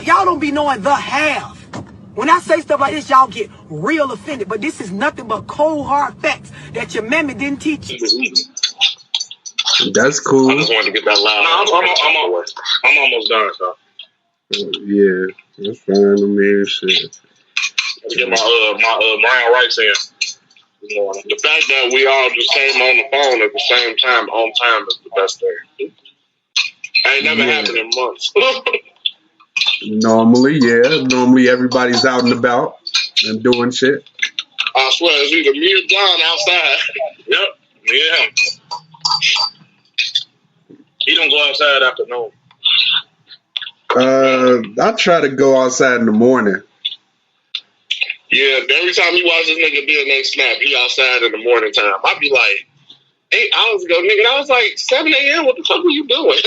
y'all don't be knowing the half. When I say stuff like this, y'all get real offended. But this is nothing but cold, hard facts that your mammy didn't teach you. That's cool. I just wanted to get that loud. No, I'm almost done, so. Yeah, that's fine to me. Shit. Let's get my brown rice in. The fact that we all just came on the phone at the same time, on time, is the best thing. Ain't never happened in months. Normally everybody's out and about and doing shit. I swear, it's either me or John outside. Yep, me and him. He don't go outside after noon. I try to go outside in the morning. Yeah, every time he watches this nigga DNA snap, he outside in the morning time. I be like, 8 hours ago, nigga, I was like 7 a.m. What the fuck were you doing?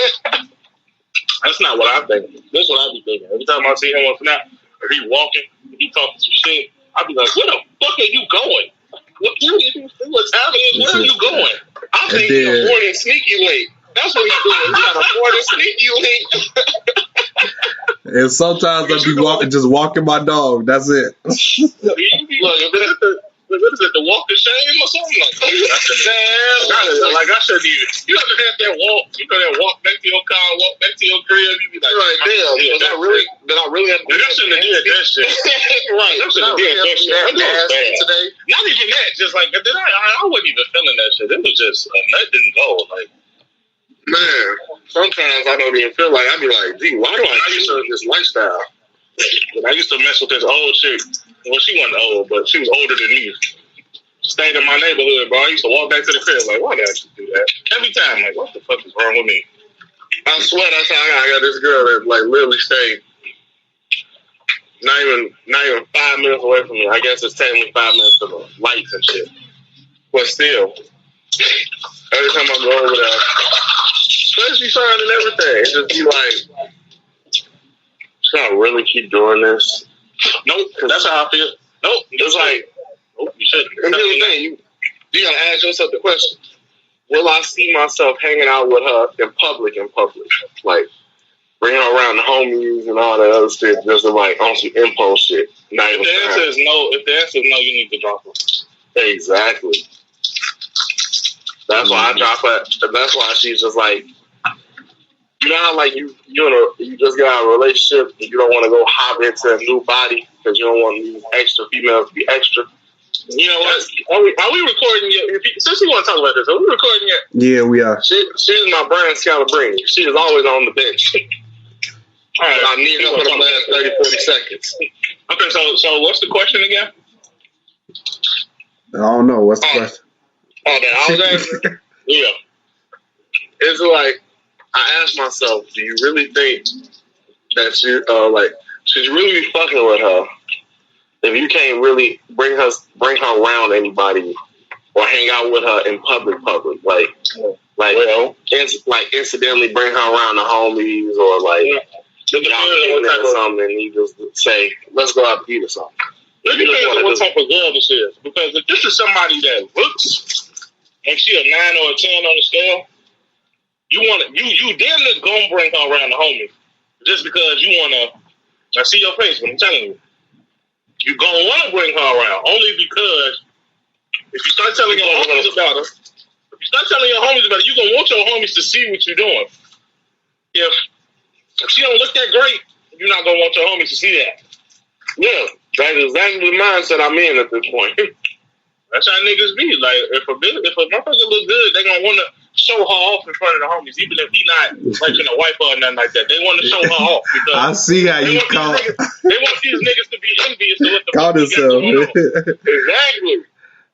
That's not what I think. That's what I be thinking. Every time I see him on Snap, or he walking, he talking some shit, I be like, where the fuck are you going? What's happening? Where are you going? I'm thinking a morning sneaky link. That's what he's doing. He got a morning sneaky link. And sometimes I be walking my dog. That's it. Look, what is it, the walk of shame or something like that? Like I shouldn't even. You ever had that walk? You know that walk back to your car, walk back to your crib. You be like, damn, did I really have to do that? I shouldn't have did that shit. Right, I shouldn't have did that shit. That was bad today. Not even that. Just like I wasn't even feeling that shit. It was just a nut didn't go. Like, man, sometimes I don't even feel like. I be like, gee, why do I used to this lifestyle? I used to mess with this old chick. Well, she wasn't old, but she was older than me. Stayed in my neighborhood, bro. I used to walk back to the crib like, why did I just do that? Every time, like, what the fuck is wrong with me? I swear that's how I got this girl that like literally stayed not even 5 minutes away from me. I guess it's technically 5 minutes to the lights and shit. But still, every time I go over there, especially sign and everything, it just be like, should I really keep doing this? Nope, that's how I feel. Nope, it's like, nope, you shouldn't. And here's the thing, you gotta ask yourself the question: will I see myself hanging out with her in public? Like, bring her around the homies and all that other shit, just like on some info shit. If the answer is no, you need to drop her. Exactly. That's why I drop her. That's why she's just like, you know how like you just got out of a relationship and you don't want to go hop into a new body because you don't want these extra females to be extra. You know what? Are we recording yet? Since you want to talk about this, are we recording yet? Yeah, we are. She's my brand Scalabrini. She is always on the bench. All right, I need her for the last 30, 40 seconds. Okay, so what's the question again? I don't know. What's the question? Oh, that I was asking? Yeah. It's like, I asked myself, do you really think that should you really be fucking with her if you can't really bring her around anybody or hang out with her in public, like incidentally bring her around the homies or like something, and you just say, let's go out to eat or something. It depends on what type of girl this is, because if this is somebody that looks like she a 9 or a 10 on the scale, you damn near gonna bring her around the homies just because you wanna. I see your face, but I'm telling you, you gonna wanna bring her around only because if you start telling your homies about her, you gonna want your homies to see what you're doing. If she don't look that great, you're not gonna want your homies to see that. Yeah, that's exactly the mindset I'm in at this point. That's how niggas be. Like, if a motherfucker look good, they gonna want to show her off in front of the homies, even if he not like a wife or nothing like that. They want to show her off because I see how you call. They want these niggas to be envious of what the call yourself. Exactly.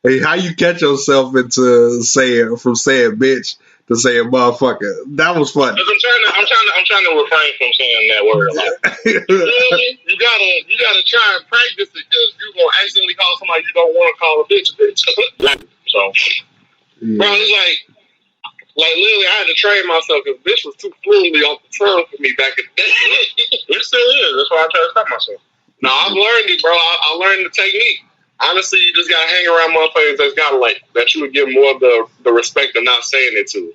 Hey, how you catch yourself into saying bitch to saying motherfucker? That was fun. Because I'm trying to refrain from saying that word a lot. Really? You gotta try and practice it because you're gonna accidentally call somebody you don't want to call a bitch. So, yeah. Bro, it's like literally, I had to train myself because bitch was too fluently off the tongue for me back in the day. It still is. That's why I try to stop myself. No, I've learned it, bro. I learned the technique. Honestly, you just gotta hang around motherfuckers that you would give more of the respect of not saying it to.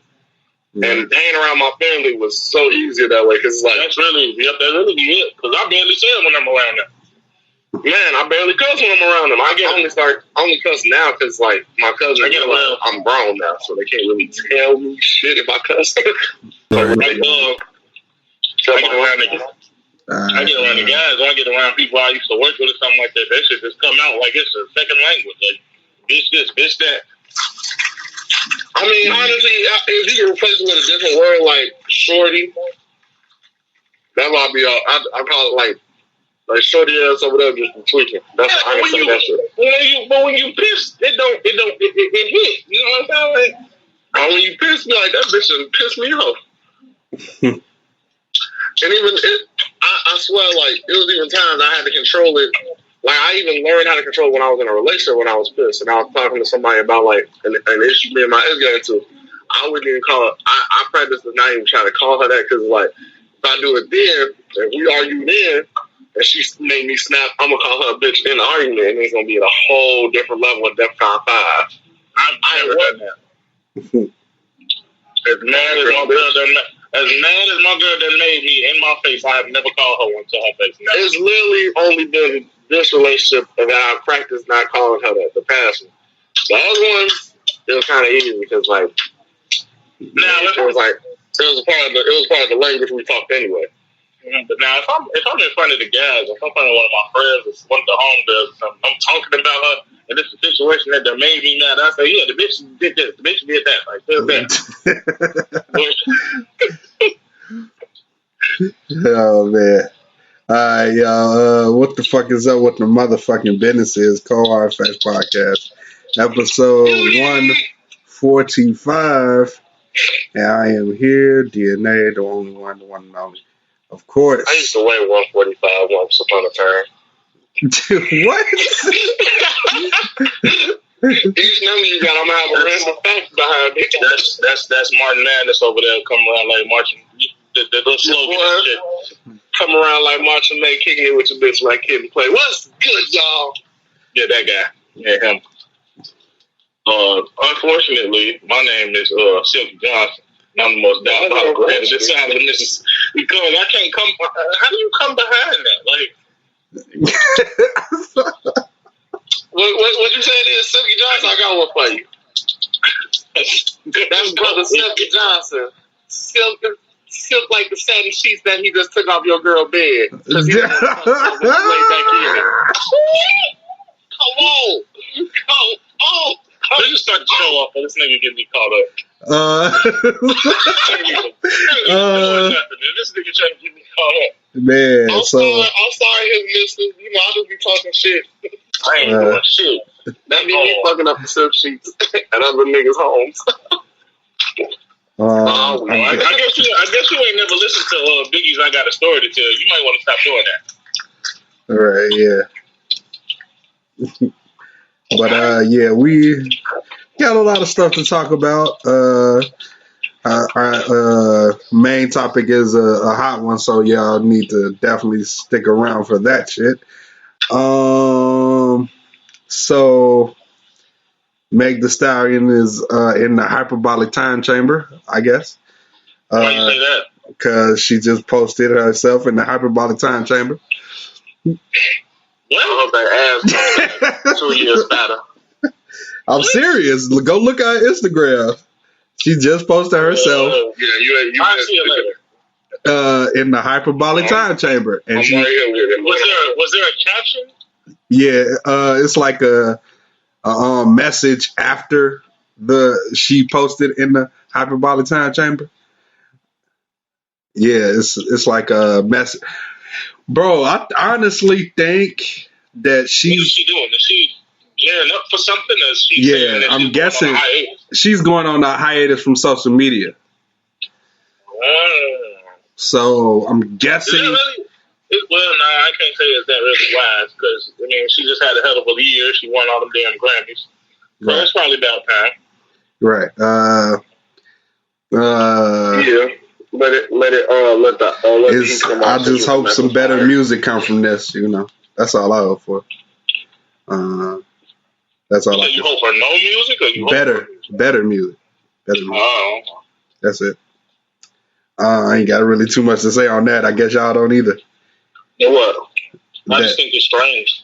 And hanging around my family was so easier that way because it's like that's really be it. Because I barely say it when I'm around them. Man, I barely cuss when I'm around them. I only cuss now because like my cousins, I'm grown now, so they can't really tell me shit if I cuss. I get around the guys, or I get around people I used to work with or something like that. That shit just come out like it's a second language. Like bitch this, bitch that. I mean, honestly, if you can replace it with a different word like shorty, that might be all. I call it like shorty ass over there just tweaking. That's how I say that shit. But when you piss, it hit. You know what I'm saying? Like, when you piss me like that bitch just piss me off. And even I swear, like it was even times I had to control it. Like I even learned how to control it when I was in a relationship when I was pissed, and I was talking to somebody about like an issue me and my ex got into. I wouldn't even call it. I practiced not even trying to call her that because like if I do it then, if we argue then, and she made me snap, I'm gonna call her a bitch in the argument, and it's gonna be at a whole different level of DEFCON 5. I ain't done that. As mad as my girl that made me in my face, I have never called her one to her face. Never. It's literally only been this relationship that I practiced not calling her that. The past one. The other ones, it was kind of easy because like, it was part of the language we talked anyway. Mm-hmm. But now, if I'm in front of the guys, if I'm in front of one of my friends, or one of the homegirls, or something, I'm talking about her, and this is a situation that made me mad. I say, yeah, the bitch did this, the bitch did that, like that. Oh man! All right, y'all. What the fuck is up with the motherfucking business? Is Cold Hard Facts Podcast, episode 145, and I am here, DNA, the only one, the one and only. Of course. I used to weigh 145 once upon a time. What? Each number you got, I'm gonna have a random fact behind it. That's Martin Madness over there coming around like marching. The little slogan and shit. Come around like Martin May, kicking it with your bitch like kid and play. What's good, y'all? Yeah, that guy. Yeah, him. Unfortunately, my name is Silky Johnson. I'm the most diabolical head of this side of the Mississippi because I can't come. How do you come behind that? Like, what you say? It is Silky Johnson. I got one for you. That's brother Silky Johnson. Silk like the satin sheets that he just took off your girl bed because he laid back in it. Come on. Let's just start the show off, but this nigga get me caught up. This nigga trying to get me caught up. Man, I'm sorry, his missus. You know, I just be talking shit. I ain't doing shit. That be me fucking up the silk sheets at other niggas' homes. I guess you ain't never listened to Biggie's I Got a Story to Tell. You might want to stop doing that. All right, yeah. But yeah, we got a lot of stuff to talk about. Our main topic is a hot one, so y'all need to definitely stick around for that shit. So Meg Thee Stallion is in the hyperbolic time chamber, I guess. Why you say that? Because she just posted herself in the hyperbolic time chamber. What? I hope that ass 2 years fatter. I'm serious. Go look at her Instagram. She just posted herself. I'll see it later. In the hyperbolic time chamber. And was there a caption? Yeah, it's like a message after she posted in the hyperbolic time chamber. Yeah, it's like a message. Bro, I honestly think that she's... What is she doing? Is she gearing up for something? Or is she I'm guessing she's going on a hiatus from social media. So I'm guessing... Well, I can't say it's that really wise because, I mean, she just had a hell of a year. She won all them damn Grammys. So it's probably about time. Right. Yeah. Let I just hope some better music come from this, you know. That's all I hope for. That's all. So you hope for no music, or you better music? Better music. Oh. That's it. I ain't got really too much to say on that. I guess y'all don't either. Yeah, what? I just think it's strange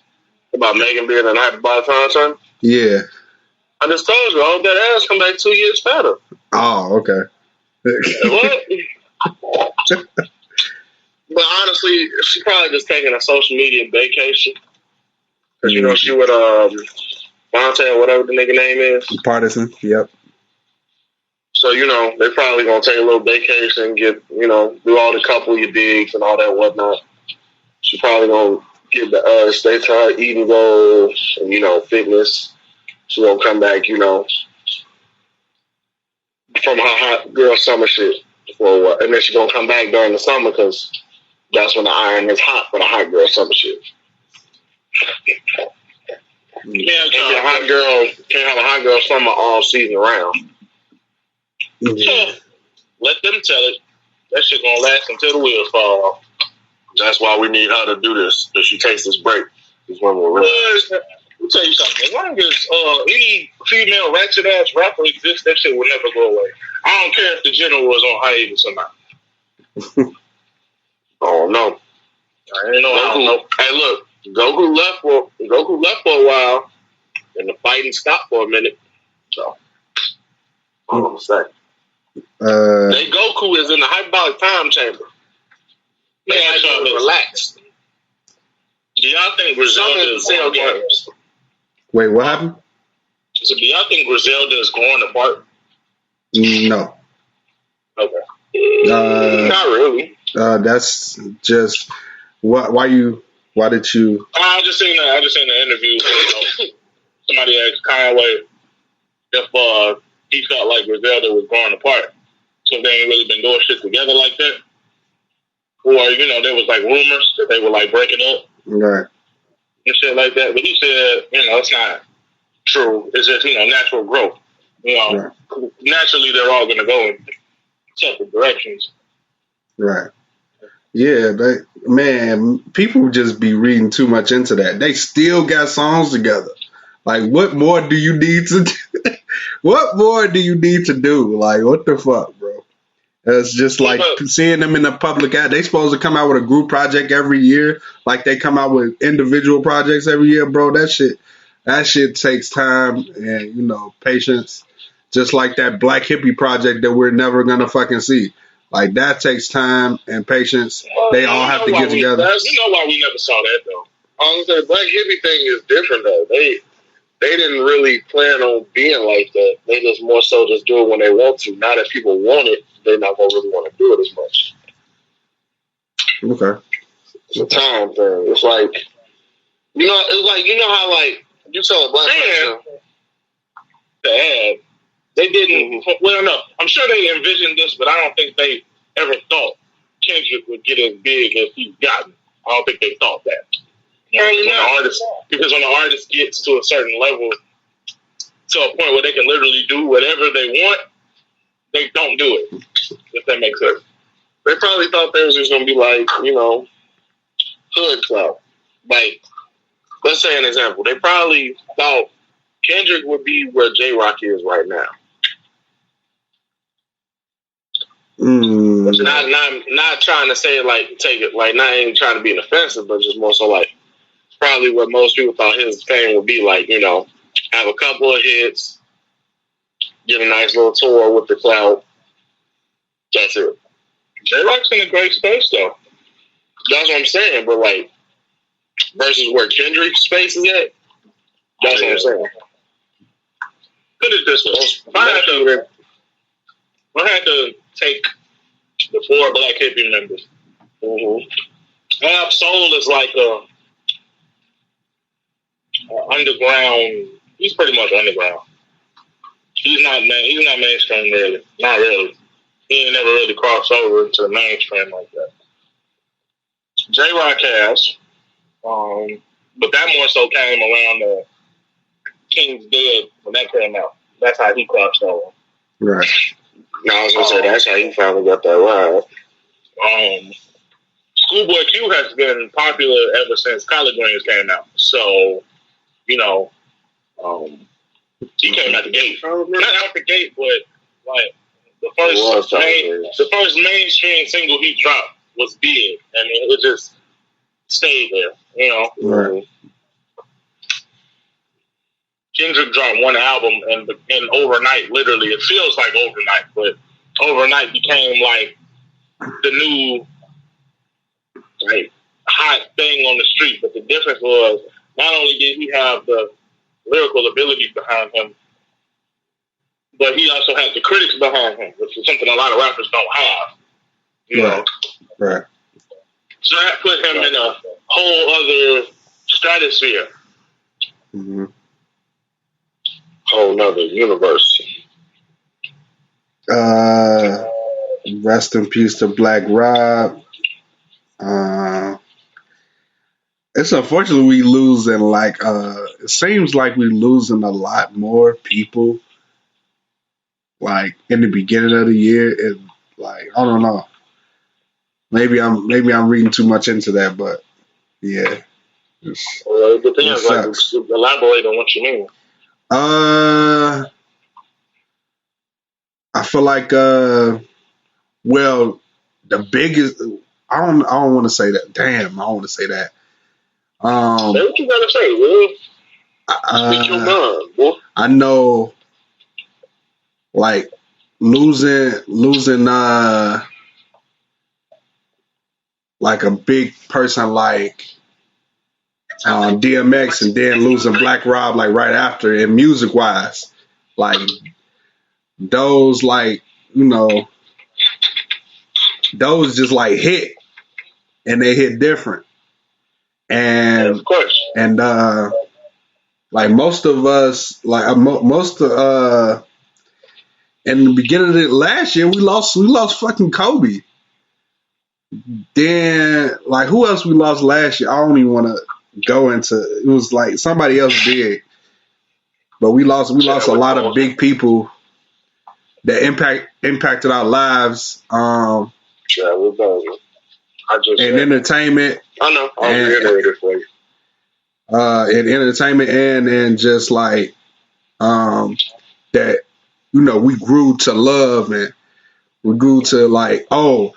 about Megan being an hyperbolic time. Yeah. I just told you, I hope that ass come back 2 years fatter. Oh, okay. What? But honestly, she's probably just taking a social media vacation. Because, you know, she with Monte or whatever the nigga name is. Partisan, yep. So, you know, they're probably going to take a little vacation, get, you know, do all the couple your digs and all that whatnot. She's probably going to get the stay to her eating goals and, you know, fitness. She's going to come back, you know, from her hot girl summer shit for a while. And then she's going to come back during the summer because that's when the iron is hot for the hot girl summer shit. Can't have a hot girl summer all season round. So, let them tell it. That shit gonna last until the wheels fall off. That's why we need her to do this. That she takes this break. This one will run. Let me tell you something. As long as any female ratchet ass rapper exists, that shit will never go away. I don't care if the general was on hiatus or not. Oh no. I don't know. Hey, look, Goku left for a while, and the fighting stopped for a minute. So, all I'm saying. Goku is in the hyperbolic time chamber. They have to relax. Do y'all think Griselda is going games? Wait, what happened? So, do y'all think Griselda is going apart? No. Okay. Not really. That's just why did you? I just seen the interview. You know, somebody asked Conway if he felt like Griselda was growing apart, so they ain't really been doing shit together like that, or you know, there was like rumors that they were like breaking up, right, and shit like that. But he said, you know, it's not true. It's just, you know, natural growth. You know, right. Naturally they're all gonna go in separate directions. Right. Yeah, people just be reading too much into that. They still got songs together. Like, what more do you need to do? What more do you need to do? Like, what the fuck, bro? It's just like seeing them in the public eye. They supposed to come out with a group project every year, like they come out with individual projects every year, bro. That shit takes time and, you know, patience. Just like that Black Hippie project that we're never gonna fucking see. Like, that takes time and patience. They all have to get together. You know why we never saw that, though? The Black Hippie thing is different, though. They didn't really plan on being like that. They just more so just do it when they want to. Now that people want it, they're not going to really want to do it as much. Okay. It's a time thing. It's like, you know how, like, you tell a black person to add. They didn't, well, no, I'm sure they envisioned this, but I don't think they ever thought Kendrick would get as big as he's gotten. I don't think they thought that. Because when the artist gets to a certain level, to a point where they can literally do whatever they want, they don't do it, if that makes sense. They probably thought they was just going to be like, you know, hood clout. Like, let's say an example. They probably thought Kendrick would be where J-Rock is right now. Not trying to say it like, take it, like, not even trying to be offensive, but just more so like, probably what most people thought his fame would be like, you know, have a couple of hits, get a nice little tour with the clout. That's it. J-Rock's in a great space, though. That's what I'm saying, but like, versus where Kendrick's space is at, that's what I'm saying. Put it this way. I had to take the 4 Black Hippie members. Ab Soul is like a underground. He's pretty much underground. He's not mainstream really. Not really. He ain't never really crossed over into the mainstream like that. J-Rock has, but that more so came around the King's Dead when that came out. That's how he crossed over. Right. No, I was gonna say that's how he finally got that ride. Schoolboy Q has been popular ever since Collard Greens came out. So, you know, he came out the gate. Not out the gate, but like the first mainstream single he dropped was Big, and it just stayed there. You know, right. Kendrick dropped one album, and overnight, literally, it feels like overnight, but overnight became like the new like hot thing on the street. But the difference was not only did he have the lyrical ability behind him, but he also had the critics behind him, which is something a lot of rappers don't have. You know, right. So that put him in a whole other stratosphere. Mm-hmm. Whole nother universe. Rest in peace to Black Rob. It's unfortunate we losing it seems like we losing a lot more people like in the beginning of the year. It like I don't know. Maybe I'm reading too much into that, but yeah. Well, it depends. Like, elaborate on what you mean. I feel like well, the biggest. I don't want to say that. Damn, I don't want to say that. Say what you gotta say, Will. Speak your mind, boy. I know, like losing like a big person like DMX, and then losing Black Rob like right after, and music wise, like those like those just like hit, and they hit different. And of course, and like most of us, like in the beginning of the last year, we lost fucking Kobe. Then like who else we lost last year? I don't even want to go into. It was like somebody else did, but we lost a lot of big people that impacted our lives. In entertainment. I know. I'll reiterate it for you. In entertainment and just like that, we grew to love, and we grew to like, I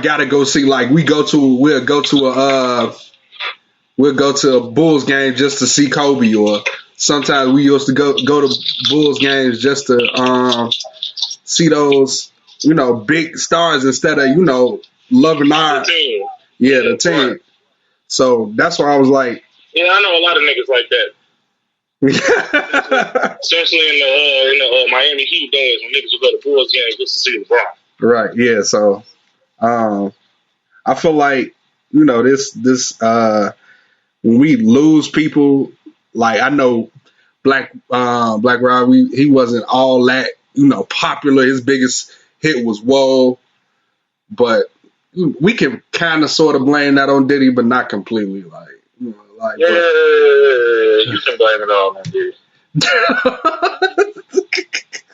gotta go see, like we'll go to a Bulls game just to see Kobe, or sometimes we used to go to Bulls games just to see those big stars instead of loving our team. Yeah, the team. Right. So that's why I was like, yeah, I know a lot of niggas like that. Especially in the Miami Heat days when niggas would go to Bulls games just to see LeBron. Right. Yeah. So I feel like this when we lose people, like I know Black Rob, he wasn't all that popular. His biggest hit was Whoa, but we can kind of sort of blame that on Diddy, but not completely. You can blame it all on Diddy.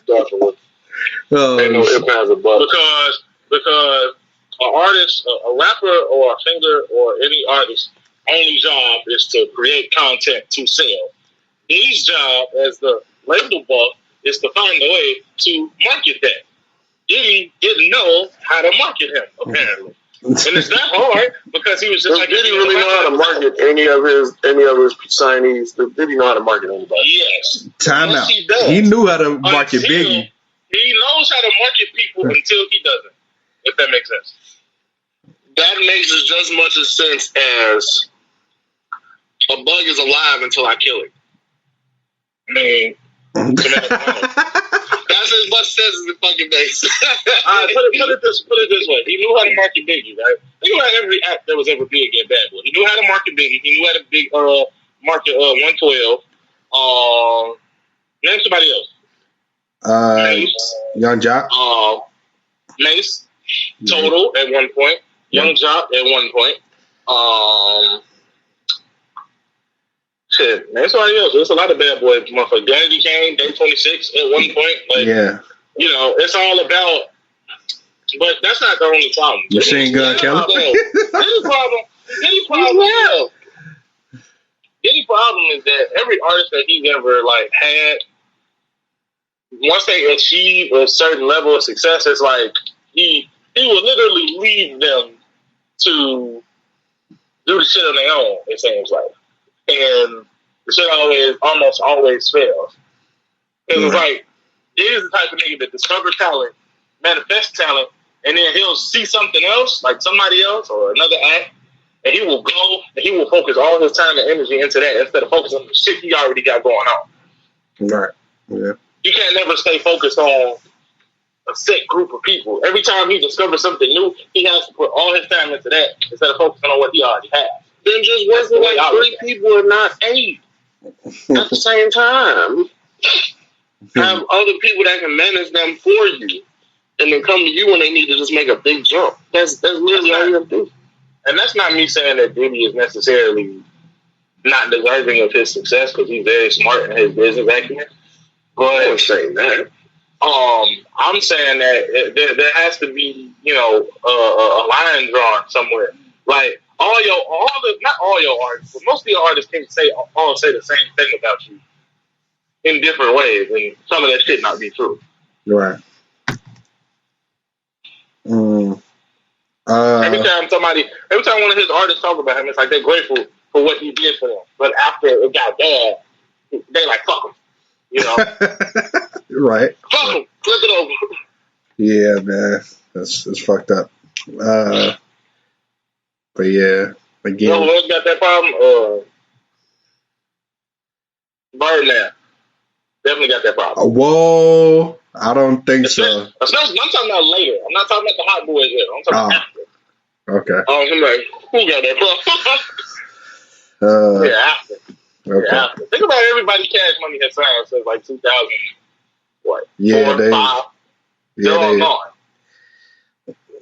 Definitely. Ain't no ifs, ands, or buts. Because an artist, a rapper, or a singer, or any artist, only job is to create content to sell. Diddy's job as the label buff is to find a way to market that. Diddy didn't know how to market him, apparently. And it's not hard because he was just like. Did he really know how to market any of his signees? Did he know how to market anybody? Yes. Time out. He knew how to market Biggie. He knows how to market people until he doesn't. If that makes sense. That makes as much sense as a bug is alive until I kill it. I mean, that's as much sense as it fucking makes. Put it this way. He knew how to market Biggie, right? Think about every act that was ever big and bad boy. He knew how to market Biggie. He knew how to market 112. Name somebody else. Mace. Young Jock. Mace. Total at one point. Young Jock at one point. Shit, man, somebody else. There's a lot of bad boys. Motherfucker, Danny came, Day 26 at one point. Like, it's all about. But that's not the only problem. Machine Gun Kelly. Any problem is that every artist that he's ever like had once they achieve a certain level of success, it's like he will literally leave them to do the shit on their own, it seems like. And the shit almost always fails. Because it's like, he's the type of nigga that discovers talent, manifests talent, and then he'll see something else, like somebody else or another act, and he will go and he will focus all his time and energy into that instead of focusing on the shit he already got going on. Right. Yeah. You can't never stay focused on a set group of people. Every time he discovers something new, he has to put all his time into that instead of focusing on what he already has. Then just work with like 3 people and not 8 at the same time. Have other people that can manage them for you, and then come to you when they need to just make a big jump. That's literally all you have to do. And that's not me saying that Diddy is necessarily not deserving of his success because he's very smart in his business acumen. But I wasn't saying that. I'm saying that there has to be, a line drawn somewhere. Like not all your artists, but most of your artists can't all say the same thing about you in different ways, and some of that shit not be true. Right. Every time one of his artists talk about him, it's like they're grateful for what he did for them. But after it got bad, they like, fuck him. Right. Fuck him. Flip it over. Yeah, man. That's fucked up. But yeah, again. You know who else got that problem? Birdman. Definitely got that problem. Whoa. I don't think so. I'm talking about later. I'm not talking about the hot boys yet. I'm talking about after. Okay. I'm like, who got that problem? Yeah, after. Okay. Yeah, after. Think about everybody Cash Money has signed since like 2000. What? Yeah, 4, 5. They're all gone.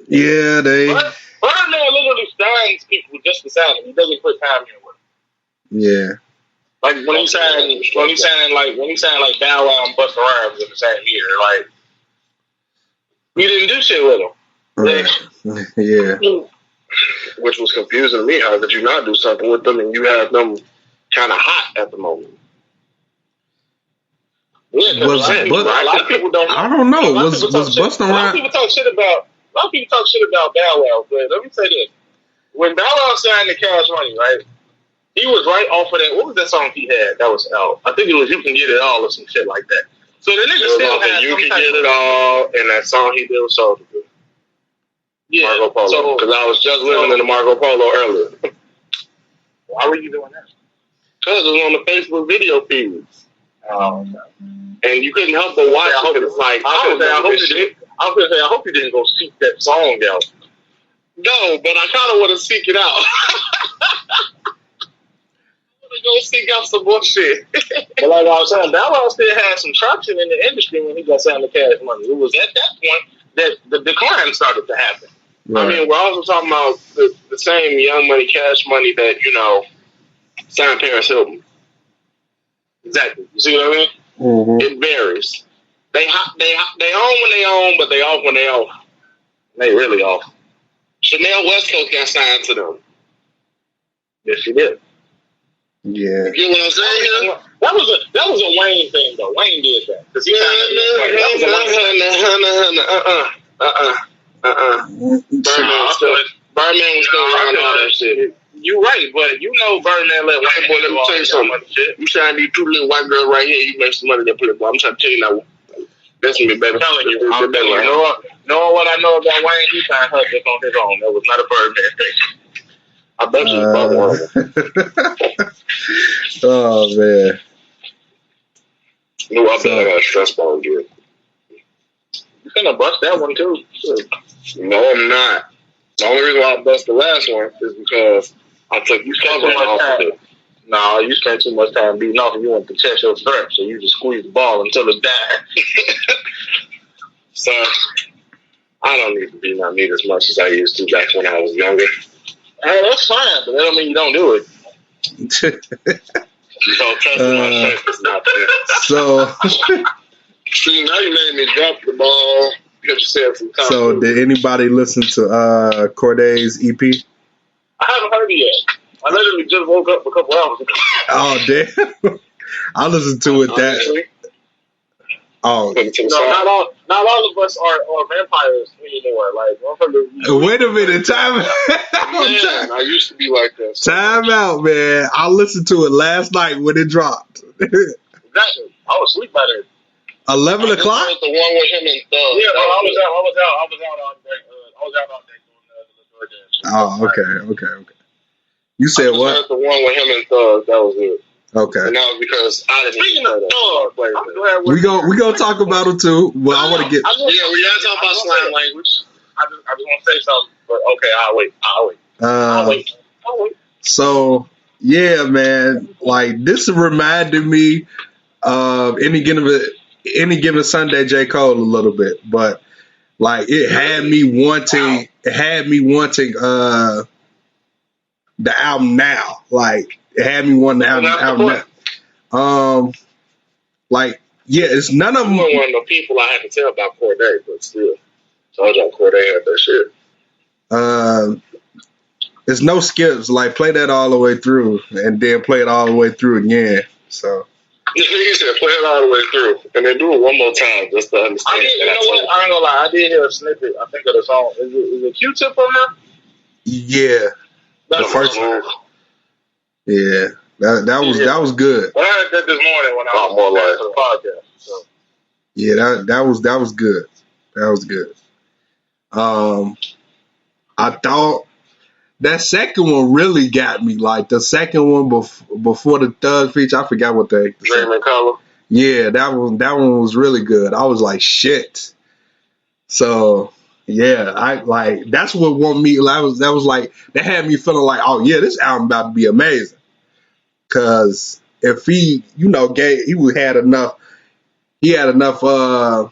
Yeah, they. Birdman literally signs people just to sign them. He doesn't put time in with them. Yeah. Like when he signed like Bow Wow and Busta Rhymes in the same year, like he didn't do shit with them. Right. Yeah. Which was confusing to me. How could you not do something with them and you have them kind of hot at the moment? Yeah, a lot of people don't. I don't know. Was Busta Rhymes? A lot of people talk shit about Bow Wow, but let me say this: when Bow Wow signed the Cash Money, right? He was right off of that. What was that song he had? That was out. I think it was "You Can Get It All" or some shit like that. So the nigga still had "You Can Get It All" and that song he did with Soulja Boy. Yeah, Marco Polo. Because I was just living in the Marco Polo earlier. Why were you doing that? Because it was on the Facebook video feeds. And you couldn't help but watch it. It's like I hope you didn't go seek that song out. No, but I kind of want to seek it out. Go seek out some bullshit. But like I was saying, Bow Wow still had some traction in the industry when he got signed to Cash Money. It was at that point that the decline started to happen. Right. I mean, we're also talking about the same Young Money, Cash Money that, signed Paris Hilton. Exactly. You see what I mean? Mm-hmm. It varies. They own when they own, but they off when they off. They really off. Chanel West Coast got signed to them. Yes, she did. Yeah. You get what I'm saying? That was a Wayne thing though. Wayne did that. Birdman was still around all that shit. You right, but Birdman let Wayne. Boy, let me tell you something. You sign these 2 little white girls right here. You make some money. They put it. I'm trying to tell you now. That's me, baby. I'm telling you. Knowing what I know about Wayne, he signed her just on his own. That was not a Birdman thing. I bet you one. Oh man. No, I bet I got a stress ball again. You finna bust that one too. No, I'm not. The only reason why I bust the last one is because I took you so much time. No, you spent too much time beating off and you want to test your strength, so you just squeeze the ball until it died. So I don't need to beat my meat as much as I used to back when I was younger. Hey, that's fine, but that don't mean you don't do it. So trusting my strength is not there. So see, now you made me drop the ball because you said some time. So did anybody listen to Corday's EP? I haven't heard it yet. I literally just woke up a couple hours ago. Oh damn! I listened to it Oh, no, not all of us are vampires anymore. Like, wait a minute, time. Man, I used to be like that. Time out, man. I listened to it last night when it dropped. Exactly. I was asleep by then. 11 o'clock. The one with him and Thug. Yeah, I was out all day doing the Oh, okay. You said what? The one with him and Thug. That was it. Okay. And that was because I didn't. Speaking of Thug, we gonna talk about it too. Well, I want to get. We gotta talk about slang language. I just want to say something, but okay, I'll wait. So yeah, man, like this reminded me of any given Sunday J. Cole a little bit, but like it had me wanting the album now. Like it had me wanting the album now. Like yeah, it's none of them. You weren't one of the people I had to tell about Corday, but still, told y'all Corday had that shit. There's no skips. Like play that all the way through, and then play it all the way through again. So. He said play it all the way through, and then do it one more time just to understand. You know what? I ain't gonna lie. I did hear a snippet. I think of the song. Is it Q-Tip on there? Yeah, the first one. Yeah, that was good. Well, I heard that this morning when I was more like the podcast. So. Yeah, that was good. That was good. I thought that second one really got me. Like the second one before the Thug feature, I forgot what the Dream in Color. Yeah, that one was really good. I was like, shit. So yeah, I like that's what won me. That had me feeling like, oh yeah, this album about to be amazing. Cause if he, he had enough to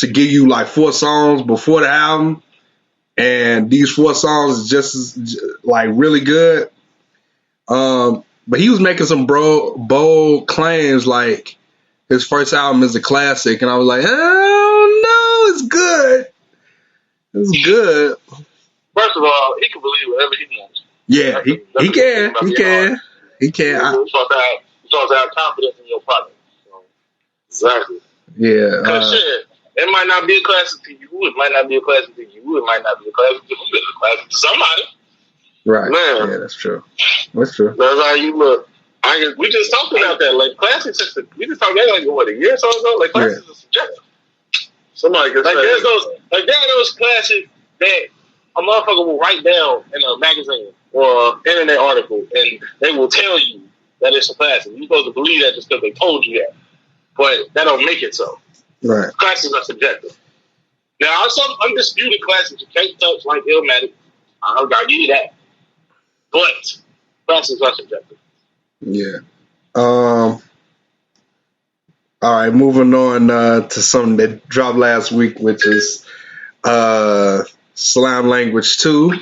give you like 4 songs before the album. And these 4 songs is just like really good. But he was making some bold claims like his first album is a classic. And I was like, oh no, it's good. It's good. First of all, he can believe whatever he wants. Yeah, he can. He can. You're supposed to have confidence in your product. So. Exactly. Yeah. Because shit. It might not be a classic to you. It might not be a classic to you. It might not be a classic to you. It's a classic to somebody. Right. Man. Yeah, that's true. That's true. That's how you look. We just talked about that. Like classics, we just talked about like what, a year or so ago. Like classics is subjective. Somebody can like say there are those classics that a motherfucker will write down in a magazine or internet article, and they will tell you that it's a classic. You're supposed to believe that just because they told you that, but that don't make it so. Right. Classics are subjective. There are some undisputed classics you can't touch, like Illmatic. I'll give you that. But classics are subjective. Yeah. All right, moving on to something that dropped last week, which is Slam Language 2.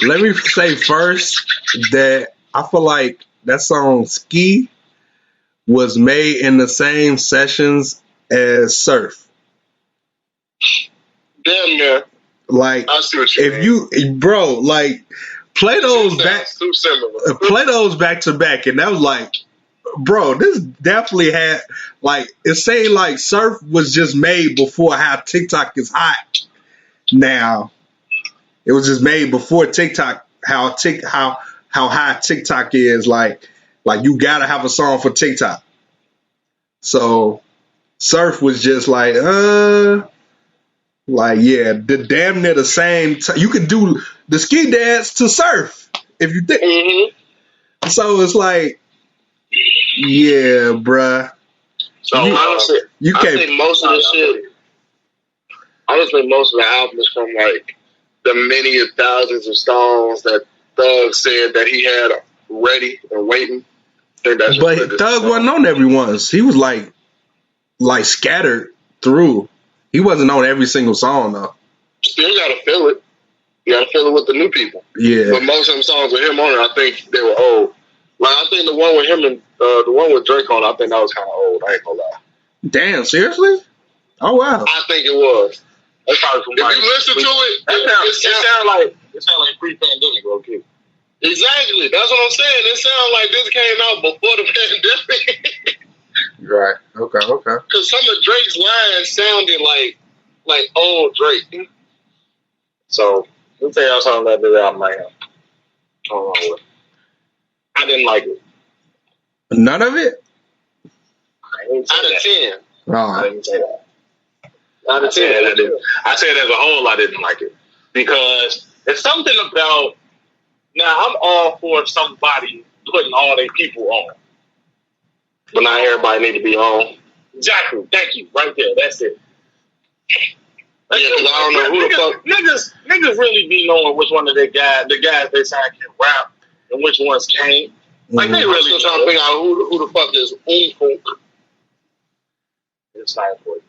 Let me say first that I feel like that song Ski was made in the same sessions as Surf. damn near. Like, I see what you mean. Like, play those back. Too similar. Play those back to back, and that was like, bro, this definitely had like it saying like Surf was just made before how TikTok is hot now. It was just made before TikTok. How high TikTok is like you gotta have a song for TikTok. So Surf was just like yeah, the damn near the same. You could do the ski dance to Surf if you think. Mm-hmm. So it's like, yeah, bruh. So honestly, I think most of the shit. Honestly, most of the album is from like the many thousands of songs that Thug said that he had ready and waiting. But Thug wasn't on every one. He was like scattered through. He wasn't on every single song though. Still gotta feel it. You gotta feel it with the new people. Yeah. But most of them songs with him on it, I think they were old. Like I think the one with him and the one with Drake on, I think that was kind of old. I ain't gonna lie. Damn, seriously? Oh wow. I think it was. That's probably from if you listen to it, it sounds like pre-pandemic, okay. Exactly. That's what I'm saying. It sounds like this came out before the pandemic. Right. Okay. Because some of Drake's lines sounded like old Drake. So let me tell y'all something about this album right now. I didn't like it. None of it? Out of 10. Oh. I didn't say that. Out of 10, I didn't. I said as a whole, I didn't like it. Because it's something about, now I'm all for somebody putting all their people on. But not everybody need to be on. Exactly. Thank you. Right there. That's it. Yeah, because I don't know who the fuck. Niggas really be knowing which one of the guys they signed can rap and which ones can't. Like, they really still trying to figure out who the fuck is Funk. It's not important.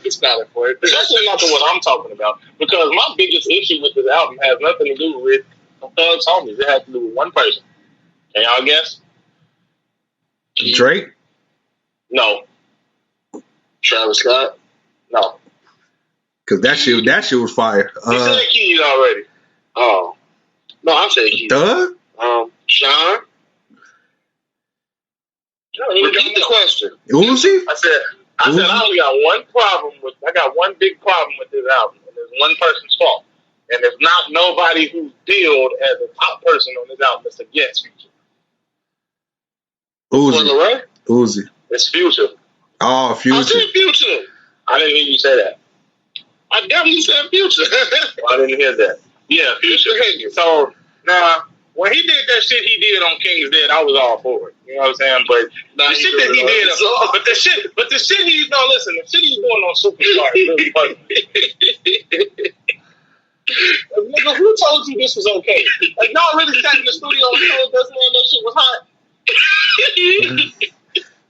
It's not important. Especially not the one I'm talking about. Because my biggest issue with this album has nothing to do with Thug's homies. It has to do with one person. Can y'all guess? Drake? No. Travis Scott? No. Because that shit was fire. You said Keith already. Oh. No, I said Keith. Doug? Sean? Repeat the question. Uzi? I said I only got one problem I got one big problem with this album, and it's one person's fault. And it's not nobody who's billed as a top person on this album. It's a guest feature. Uzi. Uzi. It's Future. Oh, Future. I said Future. I didn't hear you say that. I definitely said Future. I didn't hear that. Yeah, Future. So now, when he did that shit he did on King's Dead, I was all for it. You know what I'm saying? But the shit that he did, but the shit he's doing on Superstar is really funny. Nigga, who told you this was okay? Like, y'all really sat in the studio and told us, man, that shit was hot.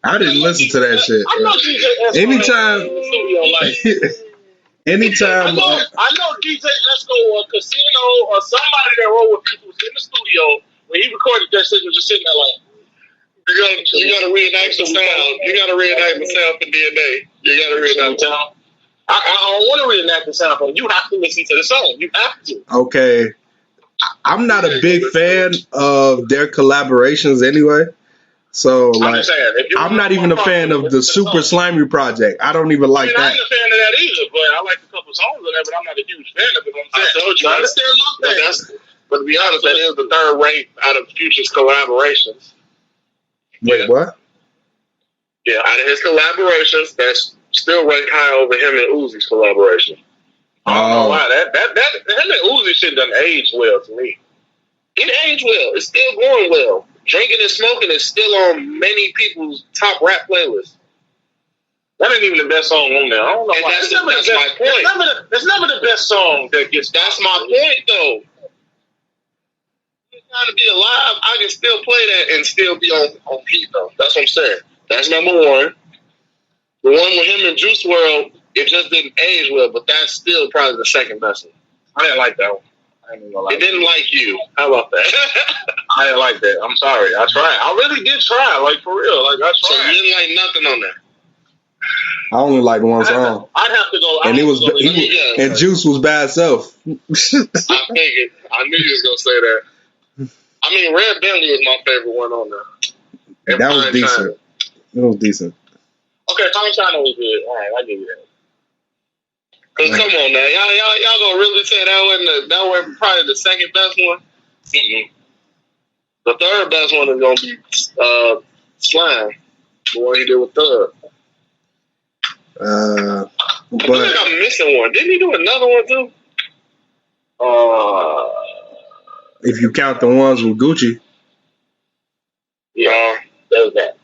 I didn't listen to that shit. I know DJ Esco anytime in the studio, like. Anytime. I know DJ Esco or Casino or somebody that rolled with people was in the studio when he recorded that shit, was just sitting there like, you gotta reenact some sound. You gotta reenact the sound for DNA. You gotta reenact the sound. I don't want to reenact the sound, but you have to listen to the song. You have to. Okay. I'm not a big fan of their collaborations anyway. So, like, I'm not even a fan of the Super Slimy project. I don't even like that. I ain't a fan of that either, but I like a couple songs of that, but I'm not a huge fan of it. I told you. I understand my but to be honest, that is the third rate out of Future's collaborations. Wait, what? Yeah, out of his collaborations, that's still ranked high over him and Uzi's collaboration. I don't know why. That him and Uzi shit doesn't age well to me. It aged well. It's still going well. Drinking and Smoking is still on many people's top rap playlists. That ain't even the best song on there. I don't know why. That's my point. It's never the best song that gets. That's my point, though. Trying to be alive, I can still play that and still be on beat, though. That's what I'm saying. That's number one. The one with him and Juice WRLD, it just didn't age well, but that's still probably the second best one. I didn't like that one. It didn't like you. How about that? I didn't like that. I'm sorry. I tried. I really did try. Like, for real. Like, I tried. So you didn't like nothing on there? I only like one song. I'd have to go. And and Juice was bad self. I figured. I knew you was gonna say that. I mean, Red Bentley was my favorite one on there. That was decent. It was decent. Okay, Fine China was good. All right, I'll give you that. Cause come on now, y'all gonna really say that wasn't probably the second best one? Mm-mm. The third best one is gonna be Slime, the one he did with Thug. I feel like I'm missing one. Didn't he do another one too? If you count the ones with Gucci. Yeah, there's that.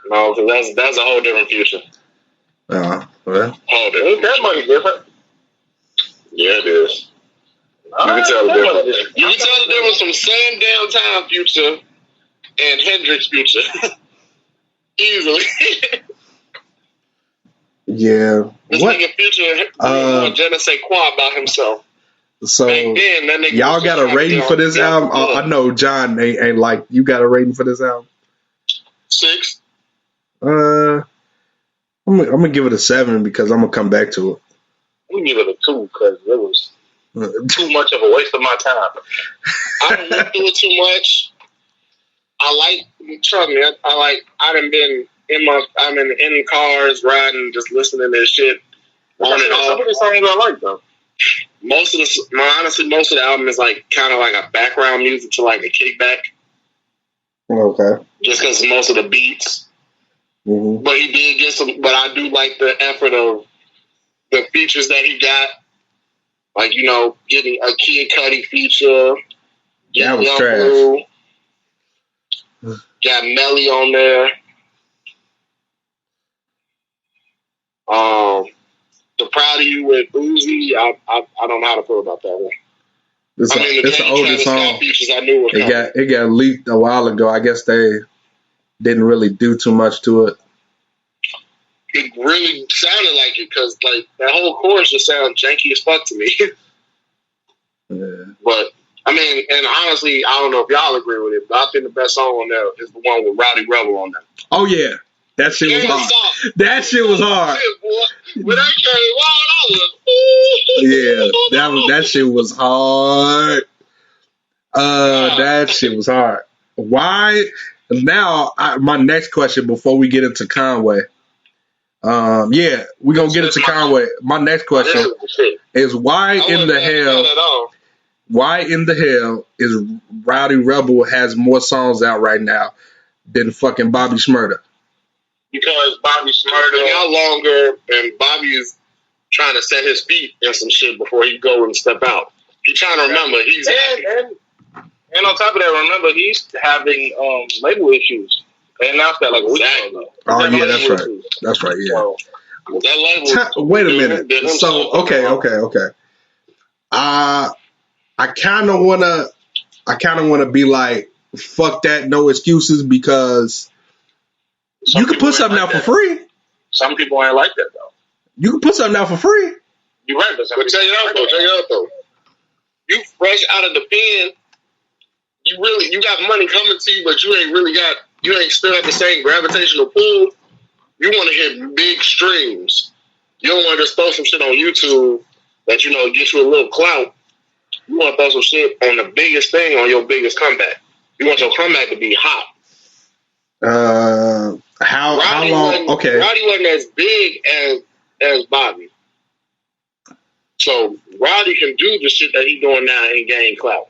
No, because that's a whole different Future. Well. Ain't that money different? Yeah, it is. You can tell the difference. You can tell the difference from Sam Downtown Future and Hendrix Future. Easily. Yeah. This nigga Future Je ne sais quoi about himself. So y'all got a rating for this album? I know John ain't like, you got a rating for this album? 6. I'm gonna give it a 7 because I'm gonna come back to it. I'm gonna give it a 2 because it was too much of a waste of my time. I don't went through it too much. Trust me, I done been I'm in cars, riding, just listening to shit on and off. Some of the songs I like, though. Most of the album is like kind of like a background music to like a kickback. Okay. Just because most of the beats. Mm-hmm. But he did get some, but I do like the effort of the features that he got. Like, you know, getting a Kid Cudi feature. That was trash. Got Melly on there. The Proud of You with Uzi. I don't know how to feel about that one. It's an older song. Features I knew it got leaked a while ago. I guess they didn't really do too much to it. It really sounded like it because like that whole chorus just sounded janky as fuck to me. Yeah. But I mean, and honestly, I don't know if y'all agree with it, but I think the best song on there is the one with Rowdy Rebel on there. Oh yeah, that shit was hard. That shit was hard. When that came on, I was that shit was hard. That shit was hard. Why? Now, my next question before we get into Conway. We're gonna get into Conway. My next question is why in the hell is Rowdy Rebel has more songs out right now than fucking Bobby Shmurda? Because Bobby Shmurda out longer, and Bobby is trying to set his feet in some shit before he go and step out. He's trying to remember he's and on top of that, remember he's having label issues. They announced that like a week ago. Oh yeah, that's right. That's right. Yeah. So, that label. Wait a minute. So okay. I kind of wanna be like, fuck that, no excuses, because you can put something out for free. Some people ain't like that though. You can put something out for free. You're right, but check it out though. You fresh out of the pen. You got money coming to you, but you ain't still at the same gravitational pull. You want to hit big streams. You don't want to just throw some shit on YouTube that, get you a little clout. You want to throw some shit on the biggest thing on your biggest comeback. You want your comeback to be hot. How long? Okay. Rowdy wasn't as big as Bobby. So Rowdy can do the shit that he's doing now and gain clout.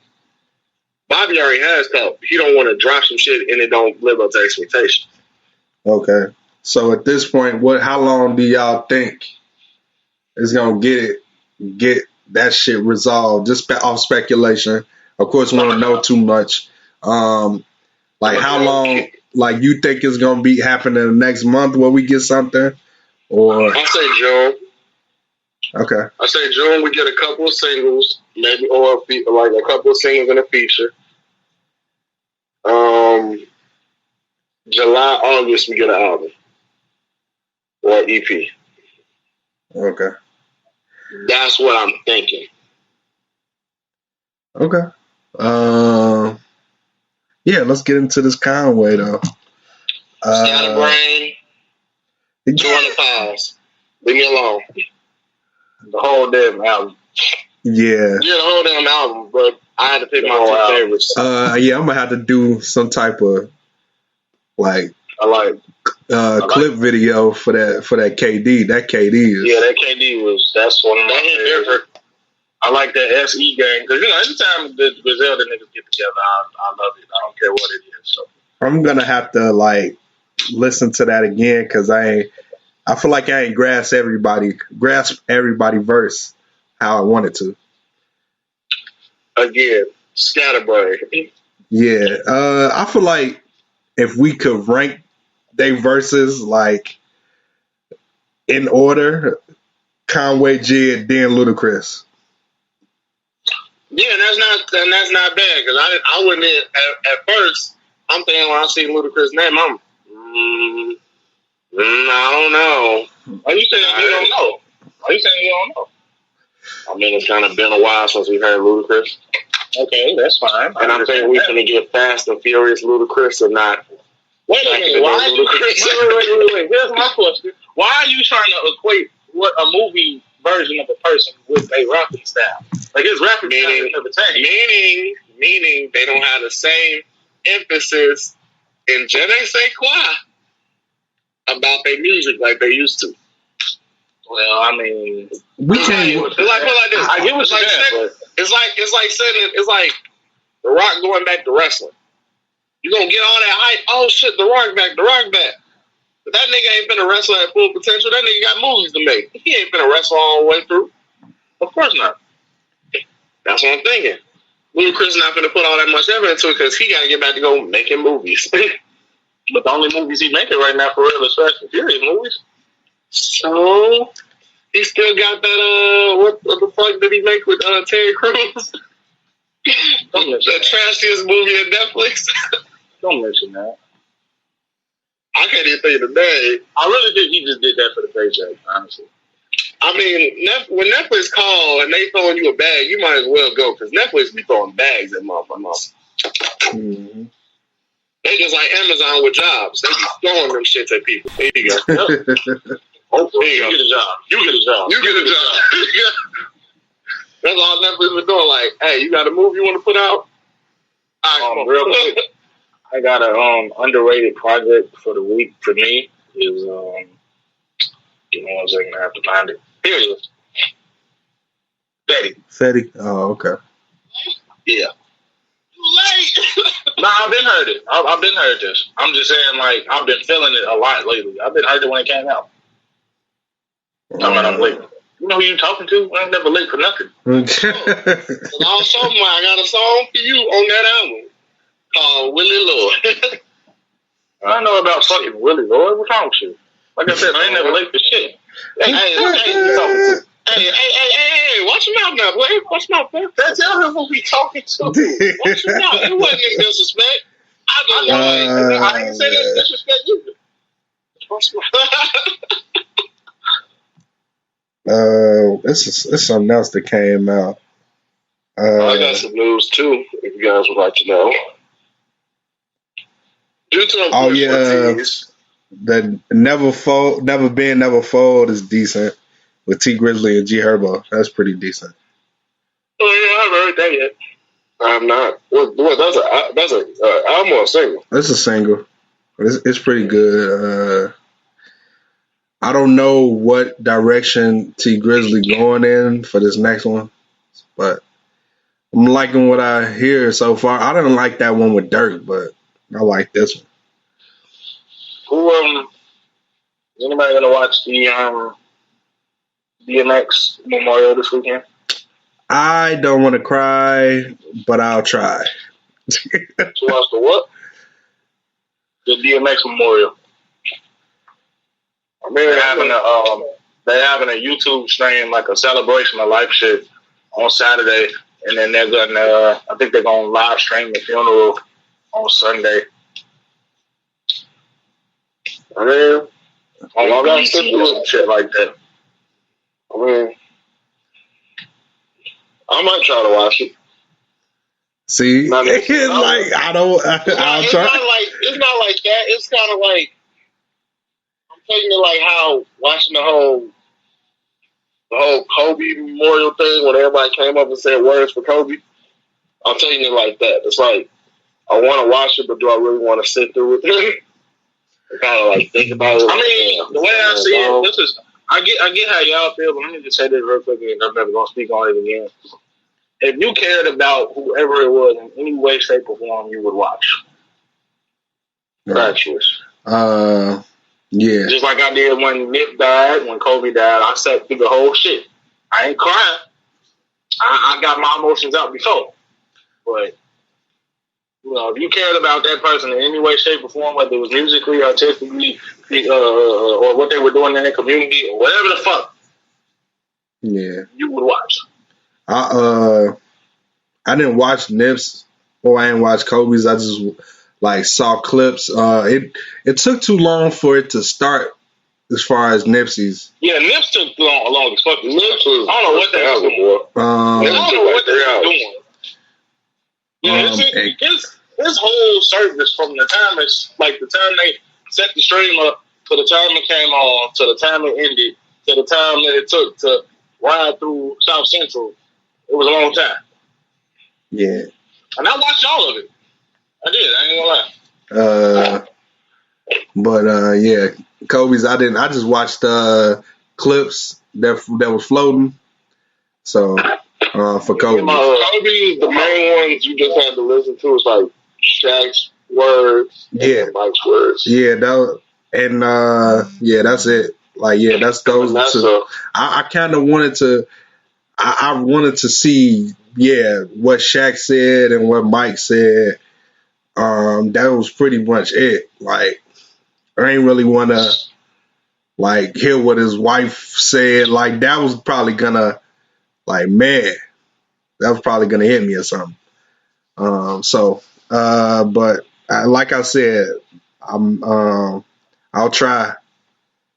Bobby already has clout. He don't want to drop some shit and it don't live up to expectation. Okay. So at this point, how long do y'all think it's gonna get that shit resolved? Just off speculation. Of course, we don't know too much. Like how long? Like you think it's gonna be happening the next month where we get something? Or I say June. Okay. I say June we get a couple of singles, maybe, or like a couple of singles and a feature. July, August we get an album or EP. Okay. That's what I'm thinking. Okay. Yeah, let's get into this Conway though. Scatterbrain, 200 pounds. Leave me alone. The whole damn album. Yeah, the whole damn album, but I had to pick my two favorites. Yeah, I'm gonna have to do some type of clip video for that KD. That KD is that KD that's one of my favorites. I like that SE game because anytime the Griselda niggas get together, I love it. I don't care what it is. So I'm gonna have to listen to that again because I feel like I ain't grasp everybody verse how I wanted to. Again, Scatterbrain. Yeah, I feel like if we could rank they verses in order, Conway, Jid, then Ludacris. Yeah, and that's not bad because I wouldn't at first. I'm thinking when I see Ludacris' name, I don't know. Are you saying you don't know? I mean, it's kind of been a while since we've heard Ludacris. Okay, that's fine. And I'm thinking we're going to get Fast and Furious Ludacris or not. Wait a minute. Why Ludacris? Wait. Here's my question. Why are you trying to equate what a movie version of a person with a rapping style. Like his rapping style never changed. Meaning they don't have the same emphasis in je ne sais quoi about their music like they used to. Well, I mean, we can't. It's like this. I get what you're saying. It's like The Rock going back to wrestling. You gonna get all that hype? Oh shit, The Rock back. But that nigga ain't been a wrestler at full potential. That nigga got movies to make. He ain't been a wrestler all the way through. Of course not. That's what I'm thinking. Ludacris not gonna put all that much effort into it because he gotta get back to go making movies. But the only movies he's making right now for real is Fast and Furious movies. So he still got that. What the fuck did he make with Terry Crews? The trashiest movie on Netflix. Don't mention that. I can't even think of the name. I really think he just did that for the paycheck, honestly. I mean, when Netflix call and they throwing you a bag, you might as well go because Netflix be throwing bags at motherfuckers. Mm-hmm. They just like Amazon with jobs. They be throwing them shits at people. There you go. Hopefully you get a job. You get a job. That's all Netflix been doing. Like, hey, you got a movie you want to put out? Real quick, I got a underrated project for the week for me. Is give me 1 second, I have to find it. Here it is. Fetty. Oh, okay. Yeah. Nah, I've been heard it. I've been heard this. I'm just saying, like, I've been feeling it a lot lately. I've been heard it when it came out. I'm late. You know who you talking to? I ain't never late for nothing. Also, I got a song for you on that album called Willie Lord. I know about fucking Willie Lord. What's wrong with you? Like I said, I ain't never late for shit. Hey, you talking to? Hey, watch your mouth now, boy. Watch your mouth, boy. Tell him who we talking to. Watch your mouth. It wasn't in disrespect. I didn't say that disrespect either. Watch your mouth. It's something else that came out. I got some news too, if you guys would like to know. The Never Fold is decent with T Grizzly and G Herbo. That's pretty decent. Oh yeah, I haven't heard that yet. I'm not. What? That's a album or a single? It's a single. It's pretty good. I don't know what direction T Grizzly going in for this next one, but I'm liking what I hear so far. I didn't like that one with Dirk, but I like this one. Anybody gonna watch the DMX Memorial this weekend? I don't want to cry, but I'll try. To watch the what? The DMX Memorial. I mean, they're having a YouTube stream, like a celebration of life shit on Saturday, and then they're gonna, I think they're gonna live stream the funeral on Sunday. I mean, I got to do shit like that. I mean, I might try to watch it. See, I'll try. It's not like that. It's kind of like, I'm taking it like how watching the whole Kobe Memorial thing when everybody came up and said words for Kobe. I'm taking it like that. It's like, I want to watch it, but do I really want to sit through it? I kind of like think about it. I mean, the way I see it, I get how y'all feel, but let me just say this real quick, and I'm never gonna speak on it again. If you cared about whoever it was in any way, shape, or form, you would watch. Virtuous. Yeah. Just like I did when Nip died, when Kobe died, I sat through the whole shit. I ain't crying. I got my emotions out before. But, you know, if you cared about that person in any way, shape, or form, whether it was musically, artistically, or what they were doing in their community, or whatever the fuck, you would watch. I didn't watch Nip's or I didn't watch Kobe's. I just like saw clips. It took too long for it to start as far as Nipsey's. Yeah, Nips took long as fuck. Nips was, I don't know what they was doing. I don't know what they were doing. Yeah, his whole service from the time the time they set the stream up to the time it came on, to the time it ended, to the time that it took to ride through South Central. It was a long time. Yeah. And I watched all of it. I did. I ain't gonna lie. But yeah, Kobe's. I just watched clips that was floating. So for Kobe, Kobe, the main ones you just had to listen to is like Shaq's words, and Mike's words. Yeah, that's it. Like, yeah, that's those two. I kind of wanted to. I wanted to see, what Shaq said and what Mike said. That was pretty much it. Like, I ain't really want to, like, hear what his wife said. Like, that was probably gonna, like, man, that was probably gonna hit me or something. But like I said, I'll try,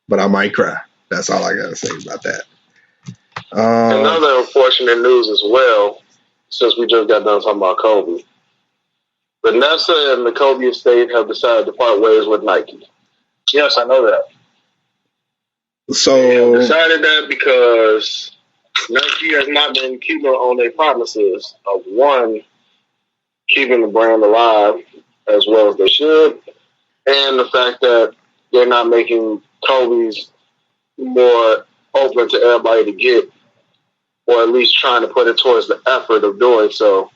but I might cry. That's all I gotta say about that. Another unfortunate news as well, since we just got done talking about Kobe. Vanessa and the Kobe estate have decided to part ways with Nike. Yes, I know that. So they have decided that because Nike has not been keeping on their promises of, one, keeping the brand alive as well as they should, and the fact that they're not making Kobe's more open to everybody to get, or at least trying to put it towards the effort of doing so.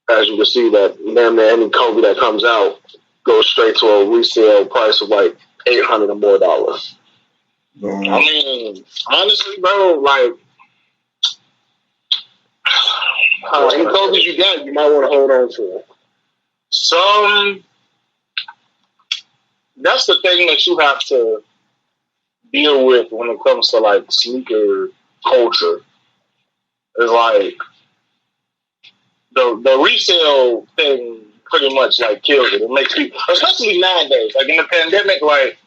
As you can see, that damn near any Kobe that comes out goes straight to a resale price of like $800 or more. I mean, honestly, bro, like, any Kobe's you got, you might want to hold on to them. That's the thing that you have to deal with when it comes to like sneaker culture. Is like the resale thing pretty much like kills it. It makes people, especially nowadays, like in the pandemic, like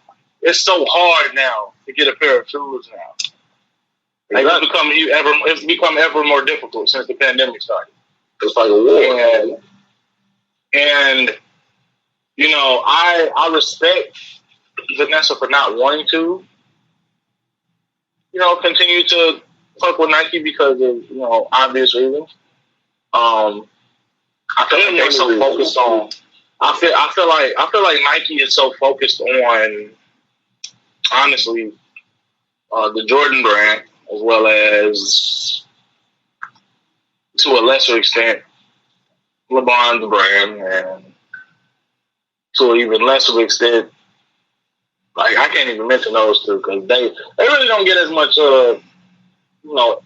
it's so hard now to get a pair of shoes now. Like it's become ever more difficult since the pandemic started. It's like a war. And you know, I respect Vanessa for not wanting to, you know, continue to fuck with Nike because of, you know, obvious reasons. I feel like they're so focused on. I feel like Nike is so focused on, honestly, the Jordan brand as well as, to a lesser extent, LeBron's brand, and to an even lesser extent, like I can't even mention those two because they really don't get as much, not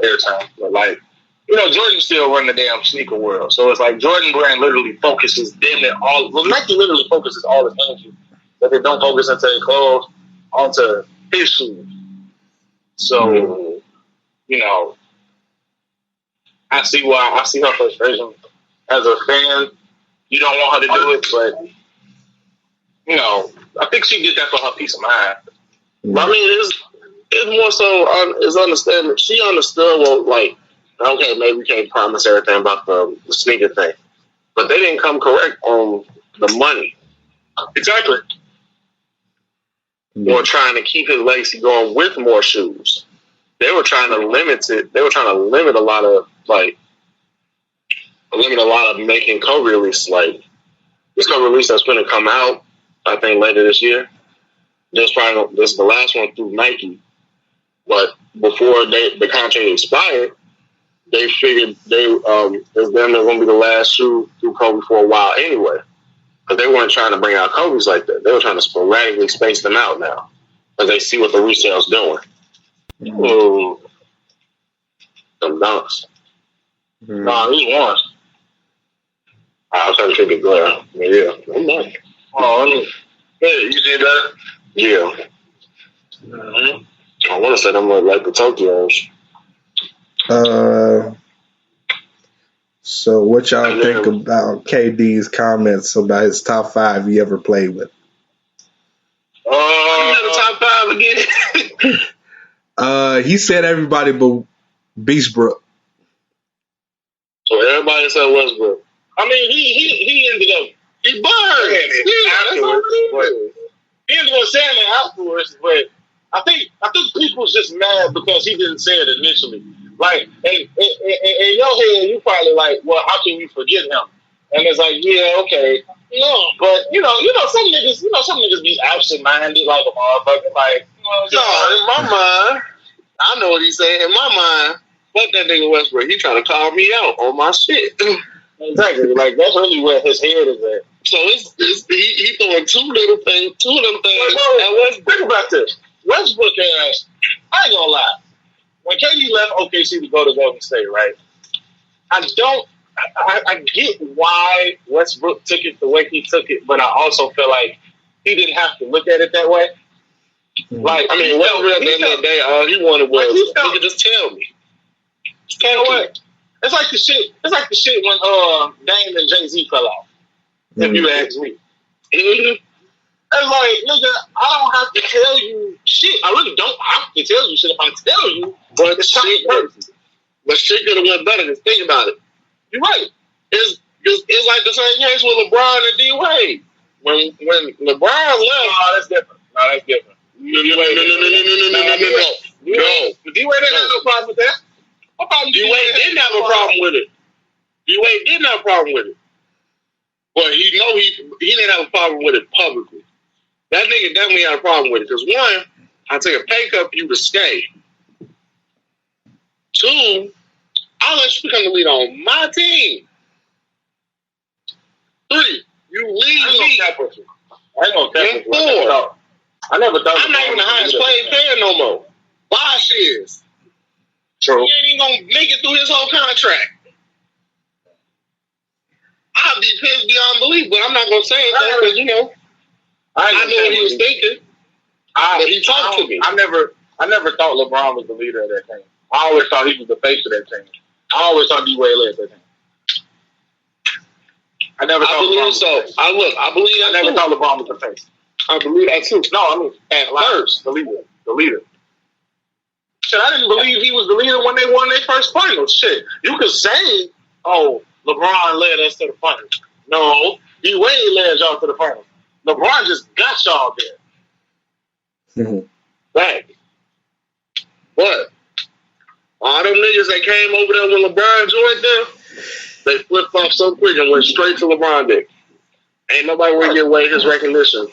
airtime, but like, you know, Jordan still run the damn sneaker world. So it's like Jordan brand literally focuses Nike literally focuses all his energy that they don't focus into their clothes onto his shoes. So, you know, I see her frustration. As a fan, you don't want her to do it, but, you know, I think she did that for her peace of mind. But, I mean, it's more so, it's understanding. She understood, well, like, okay, maybe we can't promise everything about the sneaker thing. But they didn't come correct on the money. Exactly. Or trying to keep his legacy going with more shoes. They were trying to limit it. They were trying to limit a lot of making co-release. Like, this co-release that's going to come out, I think, later this year. This is the last one through Nike. But before the contract expired, they figured they're going to be the last shoe through Kobe for a while anyway. But they weren't trying to bring out Kobe's like that. They were trying to sporadically space them out now. Because they see what the resale's doing. Ooh. Some dunks. Nah, these ones. I was trying to take a glare. Yeah. I'm not. Oh, hey, you see that? Yeah. Mm-hmm. I want to say them look like the Tokyos. So what y'all think about KD's comments about his top 5 he ever played with? The top 5 again? He said everybody but Beachbrook. So everybody said Westbrook. I mean, he ended up, he burned. He ended up saying it afterwards, but I think people's just mad because he didn't say it initially. Like, in your head, you probably like, well, how can you forget him? And it's like, yeah, okay. No, but some niggas be absent-minded like a motherfucker. Like, in my mind, I know what he's saying. In my mind, fuck that nigga Westbrook. He trying to call me out on my shit. Exactly. Like, that's really where his head is at. So he throwing two of them things at Westbrook. Think about this. Westbrook has, I ain't gonna lie, when KD left OKC to go to Golden State, right? I get why Westbrook took it the way he took it, but I also feel like he didn't have to look at it that way. Like, I mean, Westbrook at the end of the day, all he wanted was he could just tell me. You know what? It's like the shit when Dame and Jay-Z fell off. If you ask me. It's like, nigga, I don't have to tell you shit. I really don't have to tell you shit. If I tell you, but shit could have went better. Just think about it. You're right. It's like the same case with LeBron and D-Wade. When LeBron left... No, that's different. No. D-Wade didn't have no problem with that. D-Wade didn't have a problem with it. D-Wade didn't have a problem with it. But he didn't have a problem with it publicly. That nigga definitely had a problem with it. Because one, I take a pay cut for you to stay. Two, I'll let you become the leader on my team. Three, you leave me. I ain't gonna cap you. Four, I never thought I'm not even the highest paid player no more. Bosh is. True. He ain't even gonna make it through his whole contract. I'll be pissed beyond belief, but I'm not gonna say it because I know what he was thinking. But he talked to me. I never thought LeBron was the leader of that team. I always thought he was the face of that team. I always thought D-Wade led that team. I never believe so. I believe that. I never thought LeBron was the face. I believe that too. No, I mean at first, the leader. Shit, I didn't believe he was the leader when they won their first finals. Shit, you could say, "Oh, LeBron led us to the finals." No, D-Wade led y'all to the finals. LeBron just got y'all there. Right. But all them niggas that came over there when LeBron joined them, they flipped off so quick and went straight to LeBron dick. Ain't nobody want to give away his recognition.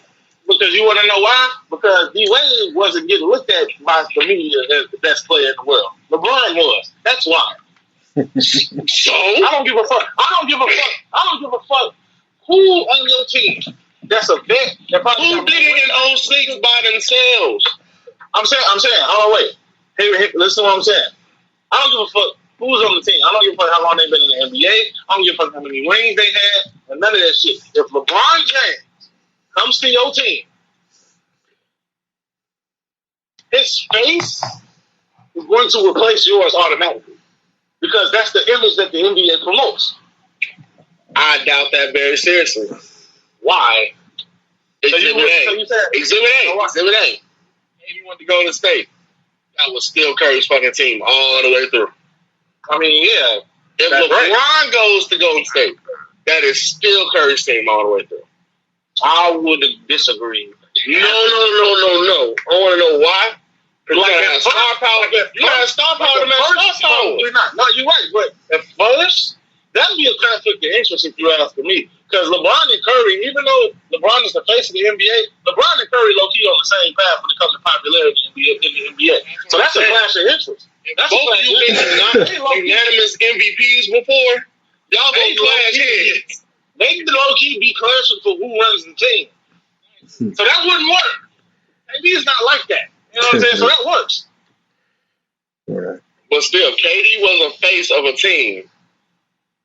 Because you want to know why? Because D-Wade wasn't getting looked at by the media as the best player in the world. LeBron was. That's why. So I don't give a fuck. I don't give a fuck who on your team that's a vet. Who did it in 06 by themselves? I'm saying. Hold on, wait. Hey, listen to what I'm saying. I don't give a fuck who's on the team. I don't give a fuck how long they've been in the NBA. I don't give a fuck how many rings they had, and none of that shit. If LeBron James comes to your team, his face is going to replace yours automatically. Because that's the image that the NBA promotes. I doubt that very seriously. Why? Exhibit A. Exhibit A. And you want to go to state. That was still Curry's fucking team all the way through. I mean, yeah. If LeBron goes to Golden State, that is still Curry's team all the way through. I would disagree. No. I want to know why. Because you gotta have star power. You gotta have star power to match star power. No, you're right. But at first, that'd be a conflict of interest if you ask me. Because LeBron and Curry, even though LeBron is the face of the NBA, LeBron and Curry low-key on the same path when it comes to popularity in the NBA. So that's a clash of interest. That's both of you been unanimous MVPs before. Y'all go clash heads. They low-key be clashing for who runs the team. So that wouldn't work. Maybe it's not like that. You know what I'm saying? So that works. Right. But still, KD was a face of a team.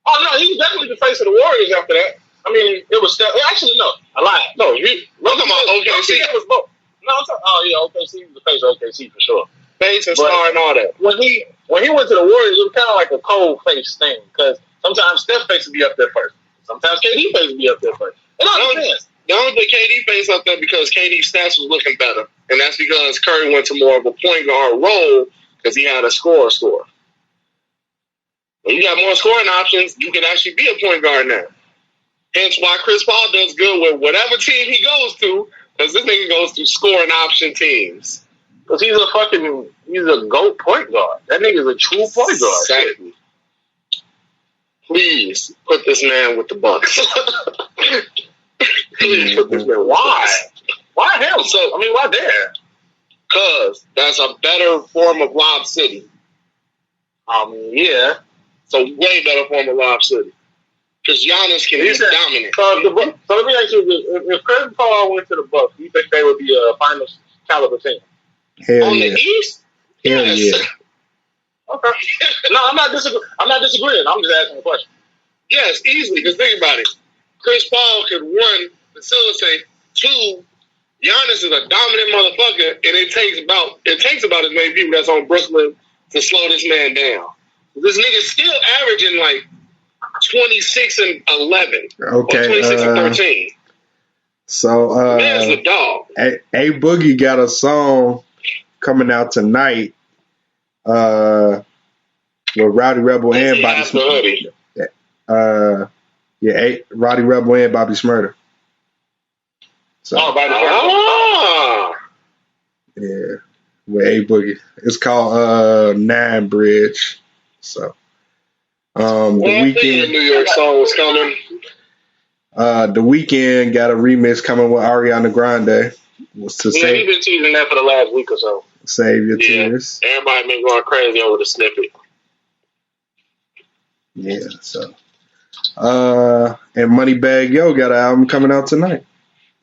Oh, no, he was definitely the face of the Warriors after that. I mean, it was still... Actually, no. I lied. No, I'm talking about OKC. That was both. No, I'm talking... Oh, yeah, OKC was the face of OKC for sure. Face and star and all that. When he went to the Warriors, it was kind of like a cold face thing. Because sometimes Steph face would be up there first. Sometimes KD face would be up there first. It all depends. They only put KD face up there because KD's stats was looking better. And that's because Curry went to more of a point guard role because he had a score. When you got more scoring options, you can actually be a point guard now. Hence why Chris Paul does good with whatever team he goes to, because this nigga goes to scoring option teams. Because he's a GOAT point guard. That nigga's a true point guard. Exactly. Please put this man with the Bucks. Please put this man. Why? Why him? So I mean, why there? Because that's a better form of Lob City. Yeah. It's a way better form of Lob City. Because Giannis can be dominant. So let me ask you this. If Chris Paul went to the Bucks, do you think they would be a finals caliber team? Hell On yeah. the East? Hell Yes. Yeah. Okay. No, I'm not disagreeing. I'm just asking a question. Yes, easily. Because think about it. Chris Paul could, one, facilitate. Two, Giannis is a dominant motherfucker, and it takes about as many people that's on Brooklyn to slow this man down. This nigga's still averaging like 26 and 11. Okay. Or 26 and 13. So man's a dog. A Boogie got a song coming out tonight. With Rowdy Rebel and Bobby Smurder. Roddy Rebel and Bobby Smurder. So, yeah, with A Boogie. It's called Nine Bridge. So, the weekend. New York song was coming. The weekend got a remix coming with Ariana Grande. Was to we've been teasing that for the last week or so. Save your tears. Everybody been going crazy over the snippet. Yeah, so. And Moneybagg Yo got an album coming out tonight.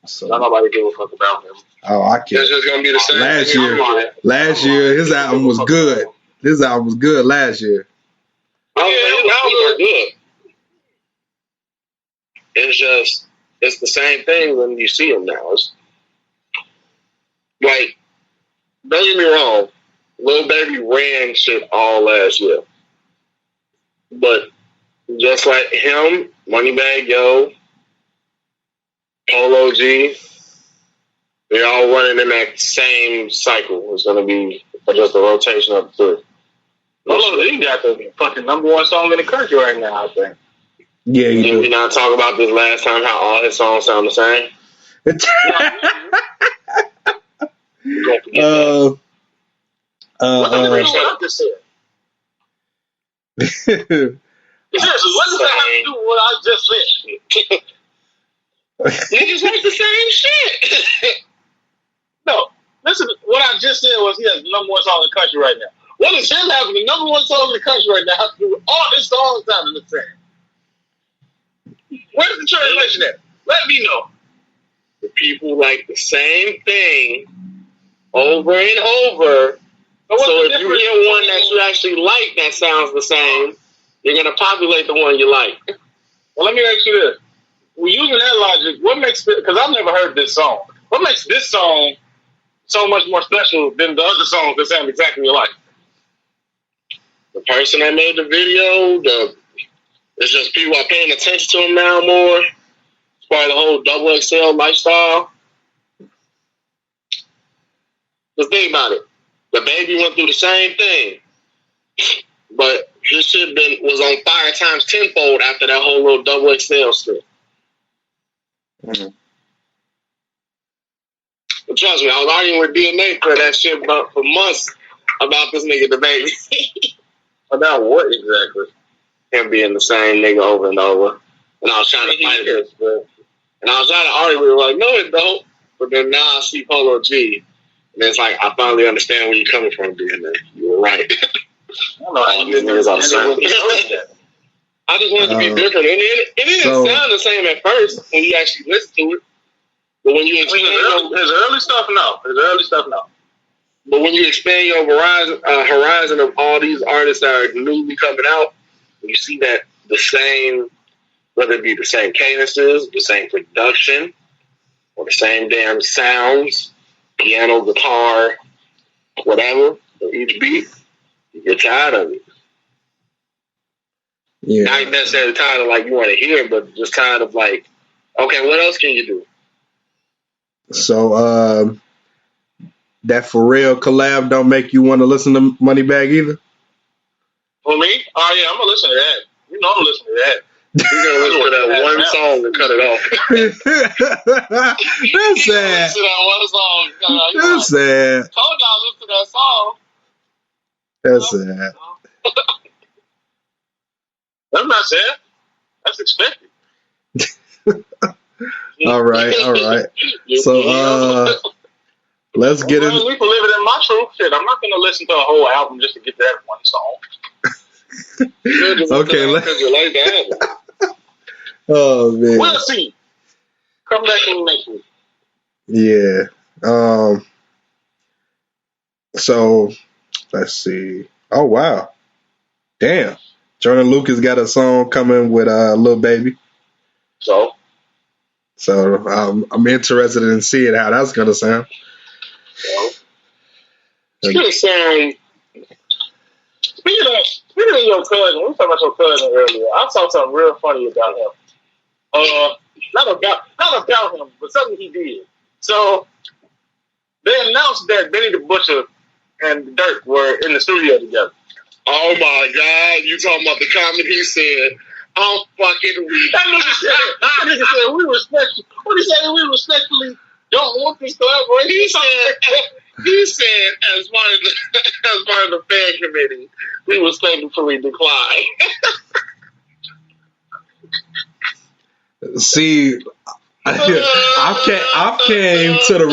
So Not nobody give a fuck about him. Oh, I can't. It's just gonna be the same. Last year, his album was good. His album was good last year. His albums are good. It's the same thing when you see him now. It's like, don't get me wrong, Lil Baby ran shit all last year. But just like him, Moneybagg Yo, Polo G, they're all running in that same cycle. It's going to be just a rotation of the three. Polo G got the fucking number one song in the country right now, I think. Yeah, you Did we not talk about this last time, how all his songs sound the same? What I just said? Seriously, what does that have to do with what I just said? Niggas like the same shit. No, listen, what I just said was he has the number one song in the country right now. What does him have the number one song in the country right now have to do with all his songs sounding the same? Where's the translation at? Let me know. The people like the same thing over and over. So if you hear one that you actually like that sounds the same, you're going to populate the one you like. Well, let me ask you this. We're using that logic. What makes it, because I've never heard this song. What makes this song so much more special than the other songs that sound exactly alike? The person that made the video, it's just people are paying attention to him now more. It's probably the whole double XL lifestyle. Just think about it. The Baby went through the same thing. But his shit was on fire times tenfold after that whole little double XL shit. Mm-hmm. But trust me, I was arguing with DNA for that shit for months about this nigga, the Baby. About what exactly? Him being the same nigga over and over. And I was trying to fight it. And I was trying to argue with him, like, no, it don't. But then now I see Polo G. And it's like, I finally understand where you're coming from, DNA. You were right. I don't know how you niggas are saying. I just wanted to be different. And it didn't sound the same at first when you actually listen to it. But when you expand his early stuff, no. But when you expand your horizon of all these artists that are newly coming out, you see that the same, whether it be the same cadences, the same production, or the same damn sounds, piano, guitar, whatever, for each beat, you get tired of it. Yeah. Not necessarily tired of like you want to hear, but just tired of like, okay, what else can you do? So that Pharrell collab don't make you want to listen to Moneybagg either? For me? Oh yeah, I'm gonna listen to that. You know I'm listening to that. You're gonna listen to that one song and cut it off. That's sad. Listen to that one song. That's sad. Told y'all listen to that song. That's sad. That's not sad. That's expected. All right. So let's get in. We can live it in my truth. Shit, I'm not gonna listen to a whole album just to get that one song. Okay. Because you like the album. Oh man. We'll see. Come back in next week. Yeah. So let's see. Oh wow. Damn. Jordan Lucas got a song coming with Lil Baby. So I'm interested in seeing how that's gonna sound. It's gonna sound. Speaking of your cousin, we were talking about your cousin earlier. I saw something real funny about him. Not about him, but something he did. So they announced that Benny the Butcher and Dirk were in the studio together. Oh my God! You talking about the comment he said? I'm fucking weak. That nigga said we respectfully. What he said? We respectfully don't want this collaboration. He said, as part of the fan committee, we respectfully decline. See, I've came to the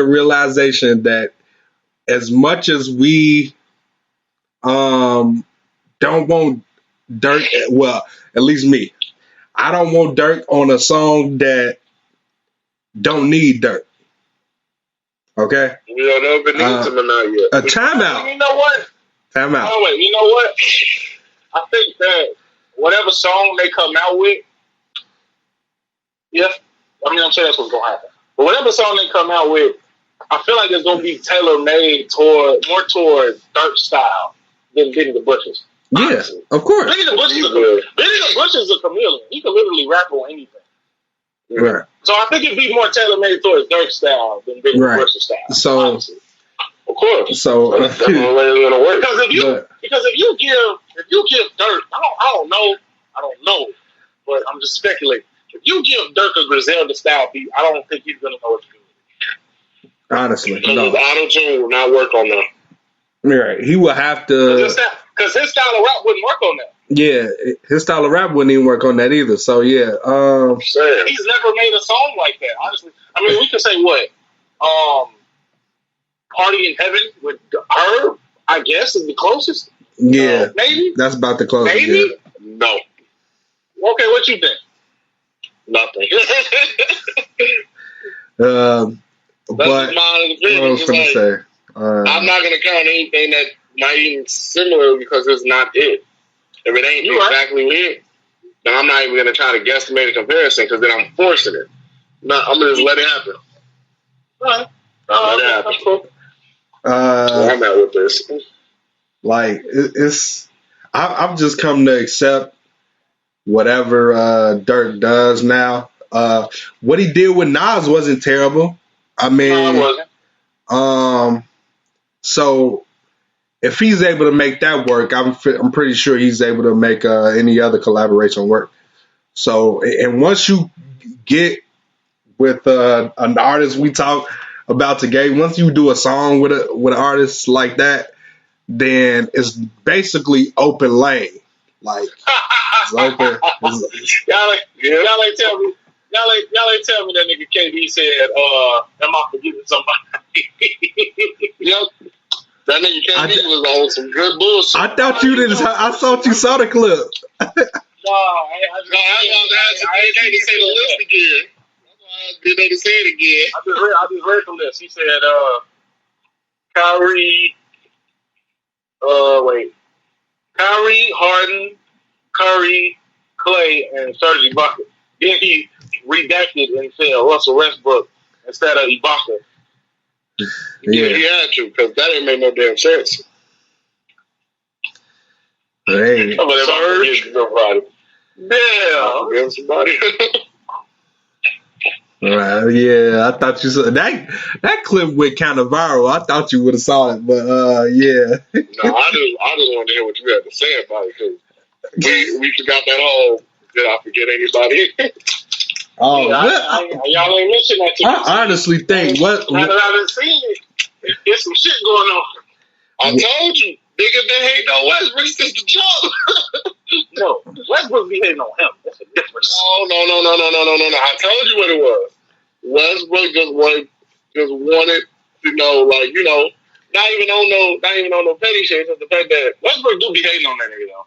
realization that as much as we don't want Dirk, well, at least me, I don't want Dirk on a song that don't need Dirk. Okay? We don't know if it needs him or not yet. A timeout. You know what? Timeout. Oh, wait, you know what? I think that whatever song they come out with, I'm sure that's what's going to happen. But whatever song they come out with, I feel like it's going to be tailor-made more toward Dirk style than Benny the Butcher's. Yeah, of course. Benny the Butcher's a chameleon. He can literally rap on anything. Right. So I think it'd be more tailor-made towards Dirk style than Benny the Butcher style. So, honestly. Of course. So that's the only way it's gonna work. Because if you give Dirk, I don't know, but I'm just speculating. If you give Dirk a Griselda style beat, I don't think he's gonna know what to do with it. Honestly, because his auto-tune will not work on that. Right, he will have to. Because his style of rap wouldn't work on that. Yeah, his style of rap wouldn't even work on that either. So yeah, he's never made a song like that. Honestly, I mean, we could say what, "Party in Heaven" with her, I guess, is the closest. Yeah, maybe that's about the closest. Maybe no. Okay, what you think? Nothing. But what I was going to say. I'm not going to count anything that not even similar because it's not it. If it ain't exactly it, then I'm not even going to try to guesstimate a comparison because then I'm forcing it. No, I'm going to just let it happen. All right. Let it happen. Cool. I'm at with this. Like, I've just come to accept whatever Dirk does now. What he did with Nas wasn't terrible. I mean, no, it wasn't. So if he's able to make that work, I'm pretty sure he's able to make any other collaboration work. So, and once you get with an artist we talk about today, once you do a song with an artist like that, then it's basically open lane. Like it's open. Y'all ain't tell me that nigga KB said, am I forgiving somebody? Yep. That nigga KB was on some good bullshit. I thought you did. I thought you saw the clip. I didn't say the list again. Did they say it again? I just read the list. He said, Kyrie, Kyrie, Harden, Curry, Clay, and Serge Ibaka. Then he redacted and said Russell Westbrook instead of Ibaka. Yeah, he had to because that didn't make no damn sense. Hey, Serge, nobody. Damn, give somebody. Yeah, I thought you saw that clip went kind of viral. I thought you would have saw it, but yeah. No, I just wanted to hear what you had to say about it. Cause we forgot that whole. Did I forget anybody? Oh, y'all ain't mentioned that to me. I honestly think now that I haven't seen it, there's some shit going on. I told you, niggas been hating on Westbrook since the jump. No, Westbrook be hating on him. That's a difference. No. I told you what it was. Westbrook just wanted to know, like, you know, not even on no petty shit. Just the fact that Westbrook do be hating on that nigga though.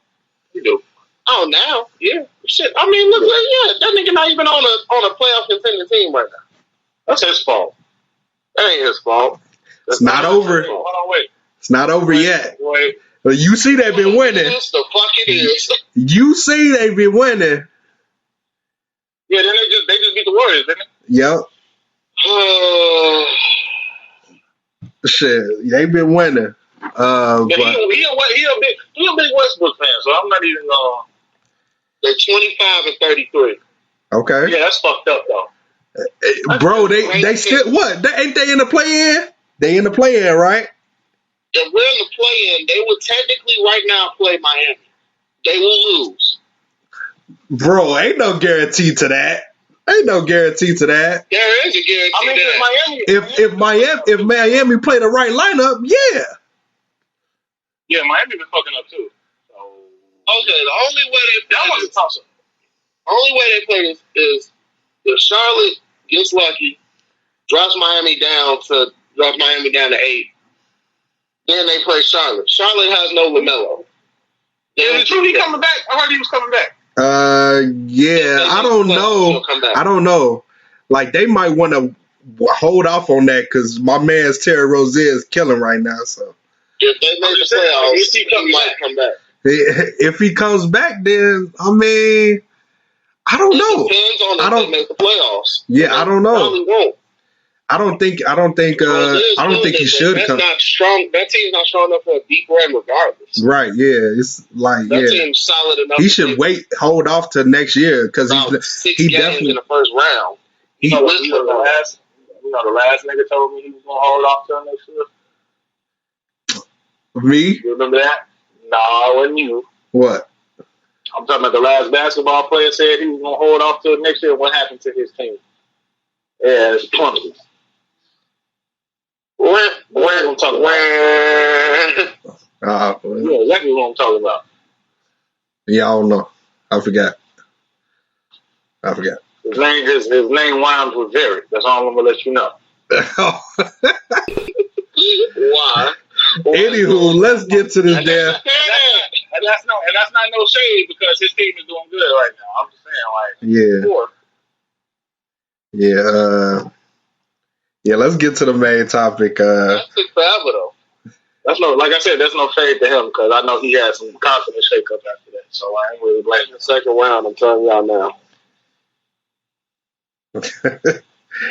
He do. Oh, now, yeah, shit. I mean, look, that nigga not even on a playoff contending team right now. That's his fault. That ain't his fault. It's not over. Hold on, wait. It's not over yet. Wait. You see they've been winning. Yes, the fuck it is. You see they've been winning. Yeah, then they just beat the Warriors, didn't Yep. Shit, they've been winning. He a big Westbrook fan, so I'm not even gonna. They're 25-33. Okay. Yeah, that's fucked up though. Bro, they still what? Ain't they in the play-in? They in the play-in, right? If we're in the play-in, they would technically right now play Miami. They will lose. Bro, ain't no guarantee to that. Ain't no guarantee to that. There is a guarantee. I mean, to Miami. If Miami play the right lineup, yeah. Yeah, Miami been fucking up too. So okay, the only way they play this is if Charlotte gets lucky, drops Miami down to 8. Then they play Charlotte. Charlotte has no LaMelo. Is it true he coming back? I heard he was coming back. Yeah, I don't know. I don't know. Like, they might want to hold off on that because my man's Terry Rozier is killing right now. So if they make the playoffs, he might come back. If he comes back, then I mean, I don't know. Depends on if they make the playoffs. Yeah, I don't know. Probably won't. I don't think he should come. Not strong. That team's not strong enough for a deep run, regardless. Right? Yeah, it's like that team's solid enough. He should hold off to next year because he definitely in the first round. The last nigga told me he was gonna hold off till next year. Me? You remember that? No, it wasn't you. What? I'm talking about the last basketball player said he was gonna hold off till next year. What happened to his team? Yeah, it's plummeted. Where I'm talking about? Yeah, exactly what I'm talking about. Yeah, I don't know. I forgot. His name rhymes with Very. That's all I'm gonna let you know. Why? Anywho, let's get to this damn. And that's not no shade because his team is doing good right now. I'm just saying, yeah, let's get to the main topic. That took forever though. That's no shade to him because I know he had some confidence shake up after that. So I ain't really blaming the second round. I'm telling y'all now.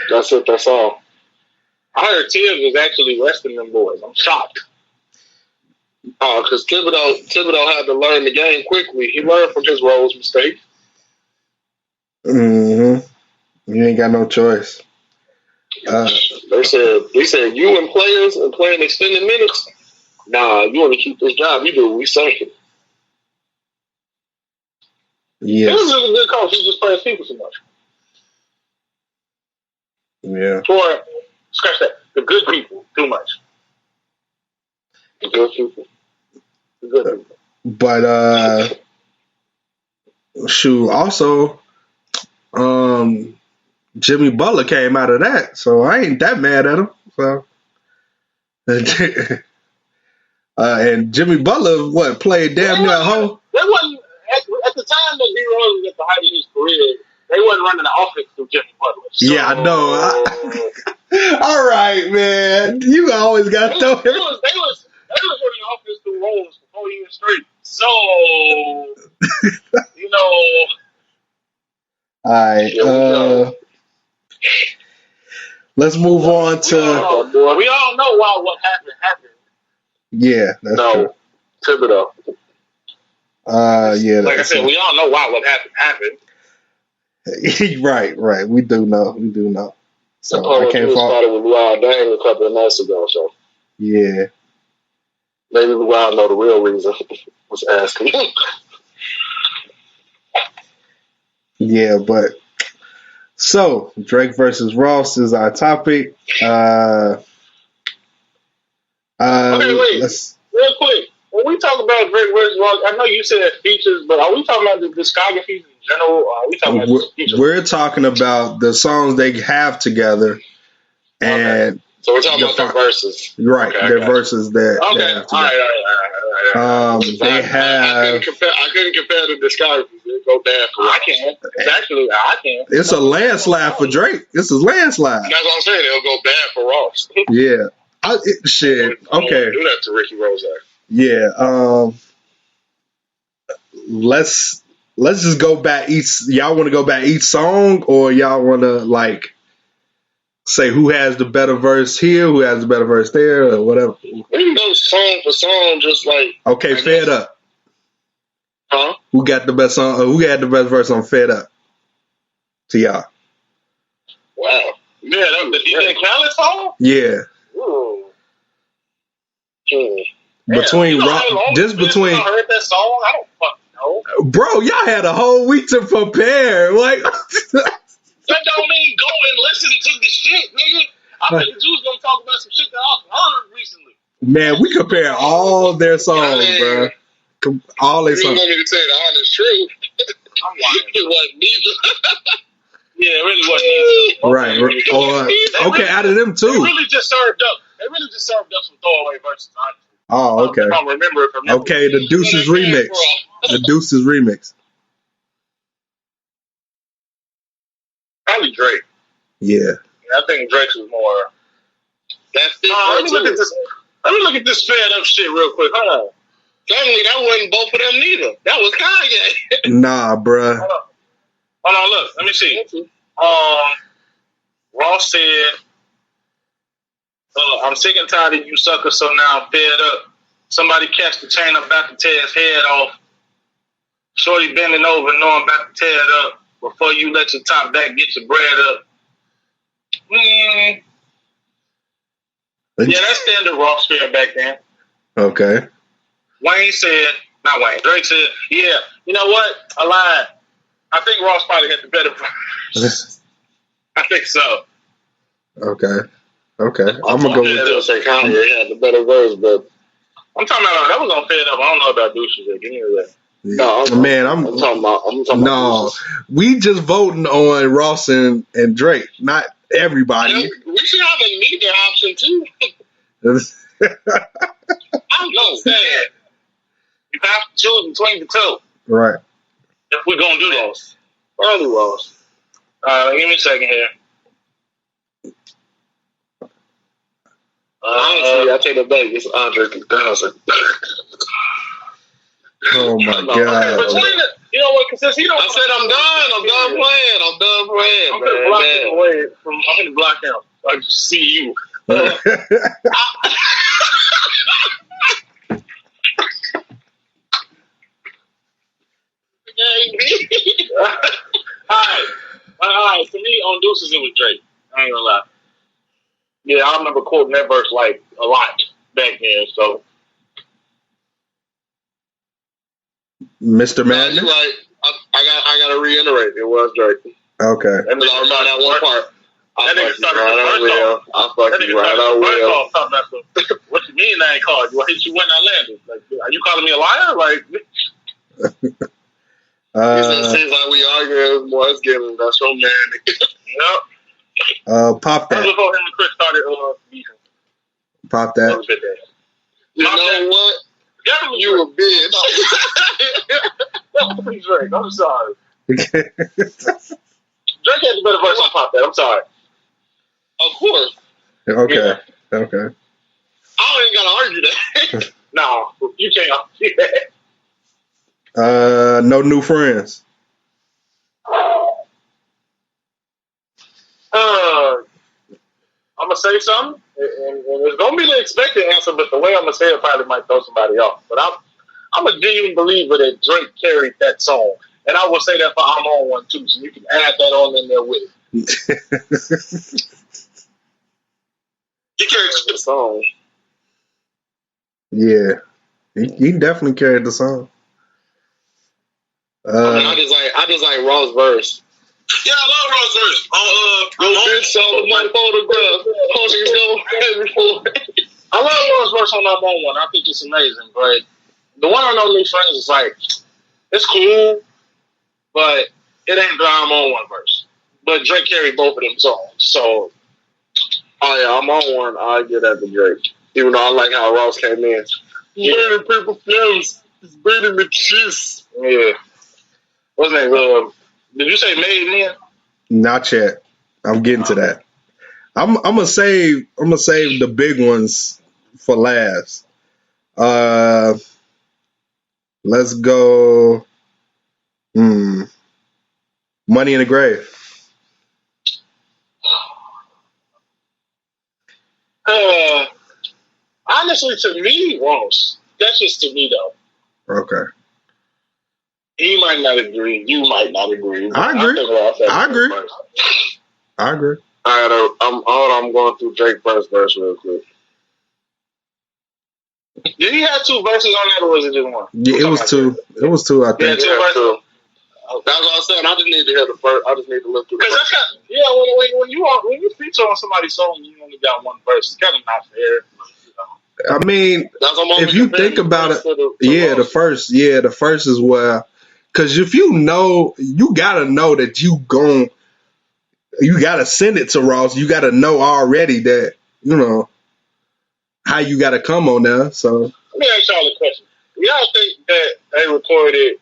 That's it. That's all. I heard Tibbs was actually resting them boys. I'm shocked. Oh, because Thibodeau had to learn the game quickly. He learned from his Rose mistake. You ain't got no choice. They said you and players and playing extended minutes. Nah, you want to keep this job? You do. We second. Yeah. This is a good coach. He just plays people so much. Yeah. Scratch that. The good people too much. The good people. But shoot, also, Jimmy Butler came out of that, so I ain't that mad at him. So, and Jimmy Butler, played damn near a whole. They wasn't at the time that D Rose was at the height of his career. They wasn't running the offense through Jimmy Butler. So, yeah, I know. All right, man. You always got to throw him. They was running the offense through Rose for 4 years straight. So, All right. Let's move on to. We all know why what happened. Yeah, that's true. Thibodeau. Yeah. Like I said, we all know why what happened. Right. We do know. So I can't fault. Started with Wild Dang a couple of nights ago. So yeah, maybe we all know the real reason. Was asking. Yeah, but so Drake versus Ross is our topic. Okay, wait, real quick. When we talk about Drake versus Ross, I know you said features, but are we talking about the discographies in general? Or are we talking about features? We're talking about the songs they have together, and so we're talking about their verses, right? Okay, their verses that. Okay, they have all right. They have. I couldn't compare the discographies. It go bad for I can. I can. It's a landslide for Drake. It's a landslide. That's what I'm saying. It'll go bad for Ross. Yeah. Shit. Okay. Do that to Ricky Rose. Yeah. Let's just go back each. Y'all want to go back each song, or y'all want to like say who has the better verse here, who has the better verse there, or whatever? We can go song for song, just like okay. Fed Up. Huh? Who got the best song? Who had the best verse on Fed Up? To y'all. Wow. Yeah, that was the DJ Khaled song. Yeah. Ooh. Between between. I heard that song. I don't fucking know. Bro, y'all had a whole week to prepare. Like that don't mean go and listen to the shit, nigga. I think the Jews gonna talk about some shit that I've heard recently. Man, we compare all their songs, bro. All their songs. You want me to tell you the honest truth? It wasn't neither. Yeah, it really wasn't Right. Okay, out of them too. They really just served up some throwaway verses, honestly. Oh, okay. I don't remember it from that. Okay, the Deuces remix. The Deuces remix. Probably Drake. Yeah. I think Drake's was more. That's it. Let me look at this fed up shit real quick. Hold on. Definitely, that wasn't both of them neither. That was Kanye. Nah, bruh. Hold on, look. Let me see. Ross said, I'm sick and tired of you suckers, so now I'm fed up. Somebody catch the chain, I'm about to tear his head off. Shorty bending over, know I'm about to tear it up. Before you let your top back, get your bread up. Yeah, that's the end of Ross fair back then. Okay. Drake said, yeah, you know what? I lied. I think Ross probably had the better verse. I think so. Okay. I'm gonna go with that. Say Kanye had the better verse, but I'm talking about that was on Fed Up. I don't know about douches. Give me that. No, I'm talking about. No, we just voting on Ross and Drake, not everybody. Yeah, we should have a neither option too. I'm not saying you have to choose between the two. Right. If we're gonna do that, early Ross. Give me a second here. Honestly, I take it back. It's Andre 3000. Oh my God! Okay, you know what? Since he don't, I said I'm done playing. I'm gonna block him away from. I'm gonna block him. I just see you. All right. For me, on Deuces, it was Drake. I ain't gonna lie. Yeah, I remember quoting that verse like a lot back then. So, Mr. Madness. Right. I gotta reiterate. It was Drake. Okay. And then I remember that one part. I fuck you right on will. What you mean I ain't called you? I hit you when I landed. Like, are you calling me a liar? Like, it seems like we arguing. Boy, it's getting that's so manic. Yep. Pop that. That was before him and Chris started beefing. Pop that. You know what? You a bitch. That was Drake. I'm sorry. Drake had the better verse on Pop That. I'm sorry. Of course. Okay. Yeah. Okay. I don't even gotta argue that. No, you can't argue that. No New Friends. I'm gonna say something, and it's gonna be the expected answer, but the way I'm gonna say it probably might throw somebody off. But I'm a genuine believer that Drake carried that song, and I will say that for I'm on one too, so you can add that on in there with it. He carried the song. Yeah, he definitely carried the song. I just like Ross verse. Yeah, I love Ross verse. Your bitch saw my photograph. Posters go before. I love Ross verse on I'm on one. I think it's amazing, but the one on No New Friends is like it's cool, but it ain't the I'm on one verse. But Drake carried both of them songs, so I'm on one. I get at the Drake, even though I like how Ross came in. Yeah, people feels it's beating the cheese. Yeah. What's his name? Did you say Made Men? Not yet. I'm getting to that. I'm gonna save the big ones for last. Let's go. Money in the Grave. Honestly, to me, Ross. That's just to me, though. Okay. He might not agree. You might not agree. I agree. All right, I'm going through Drake first verse real quick. Did he have two verses on that, or was it just one? Yeah, it was two. It was two, I think. Yeah, two verses. That's what I said. I just need to hear the first. I just need to look through. Because that's kind of, when you feature on somebody's song, you only got one verse. It's kind of not fair. I mean, if you think about it, the first is where, because if you know, you gotta know that you gotta send it to Ross. You gotta know already that how you gotta come on there. So let me ask y'all a question: do y'all think that they recorded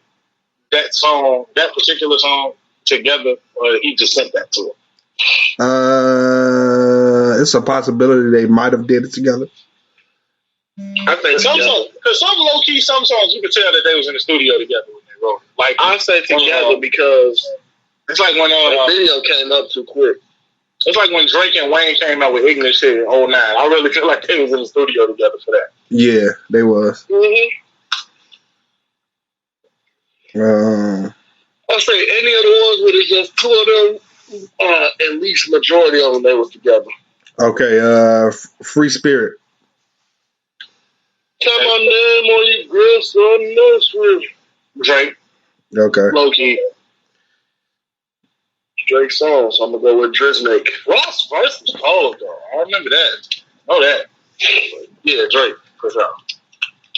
that particular song together, or he just sent that to him? It's a possibility they might have did it together. I think because some low key, some songs you could tell that they was in the studio together when they wrote. Like I say together because it's like when the video came up too quick. It's like when Drake and Wayne came out with Ignorant shit in 2009. I really feel like they was in the studio together for that. Yeah, they was. I'll say any of the ones where it's just two of them, at least majority of them they was together. Okay, Free Spirit. Tell my name on your grill, so I know Drake. Okay. Low key. Drake song, so I'm gonna go with Driznik. Ross verse was cold though. I remember that. Know that. Yeah, Drake for sure.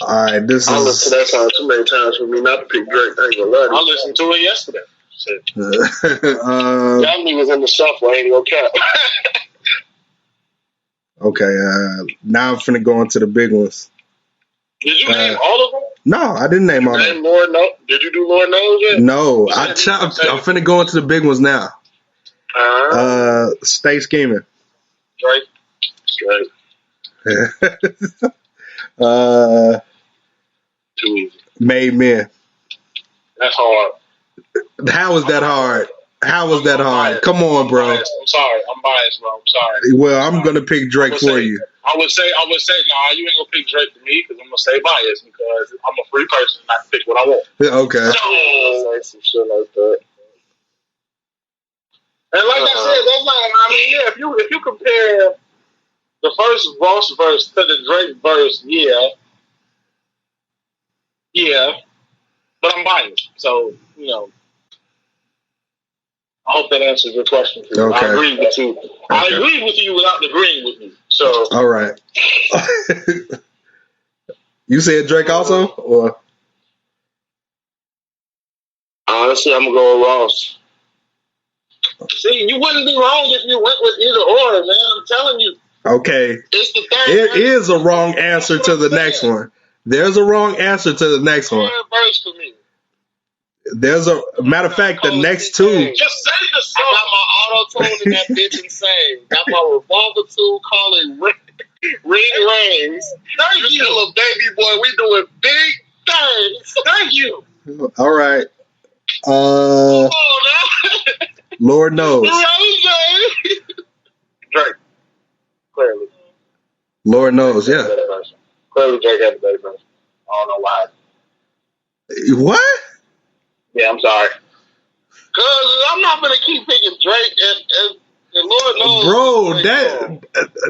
All right, I listened to that song too many times for me not to pick Drake. I ain't gonna lie. I listened to it yesterday. That was in the shuffle. I ain't gonna cap. Okay, now I'm finna go into the big ones. Did you name all of them? No, I didn't name all of them. Did you do Lord Knows yet? No, I'm finna go into the big ones now. Stay Scheming. Drake. Too easy. Made Men. That's hard. How is that hard? Biased. Come on, bro. I'm sorry. I'm biased, bro. I'm sorry. Well, I'm gonna pick Drake for you. I would say, no, you ain't gonna pick Drake for me because I'm gonna stay biased because I'm a free person and I can pick what I want. Okay. So, say some shit like that. And like I said, that's like, if you compare the first Ross verse to the Drake verse, yeah, but I'm biased, so I hope that answers your question. Okay. I agree with you. Okay. I agree with you without agreeing with you. So all right. You said Drake also, or honestly, I'm gonna go with Ross. See, you wouldn't be wrong if you went with either or, man. I'm telling you. Okay. It's the third. It is a wrong answer to the next one. There's a wrong answer to the next one. Third verse for me. There's a matter of fact, the next two. Just say the song. I got my auto tune in that bitch and sing. Got my revolver tool calling ring rings. Thank you, little baby boy. We doing big things. Thank you. All right. Lord knows. Drake. Clearly. Lord knows. Yeah. Clearly, Drake had the better version. I don't know why. What? Yeah, I'm sorry. Because I'm not going to keep picking Drake and Lord knows. Bro,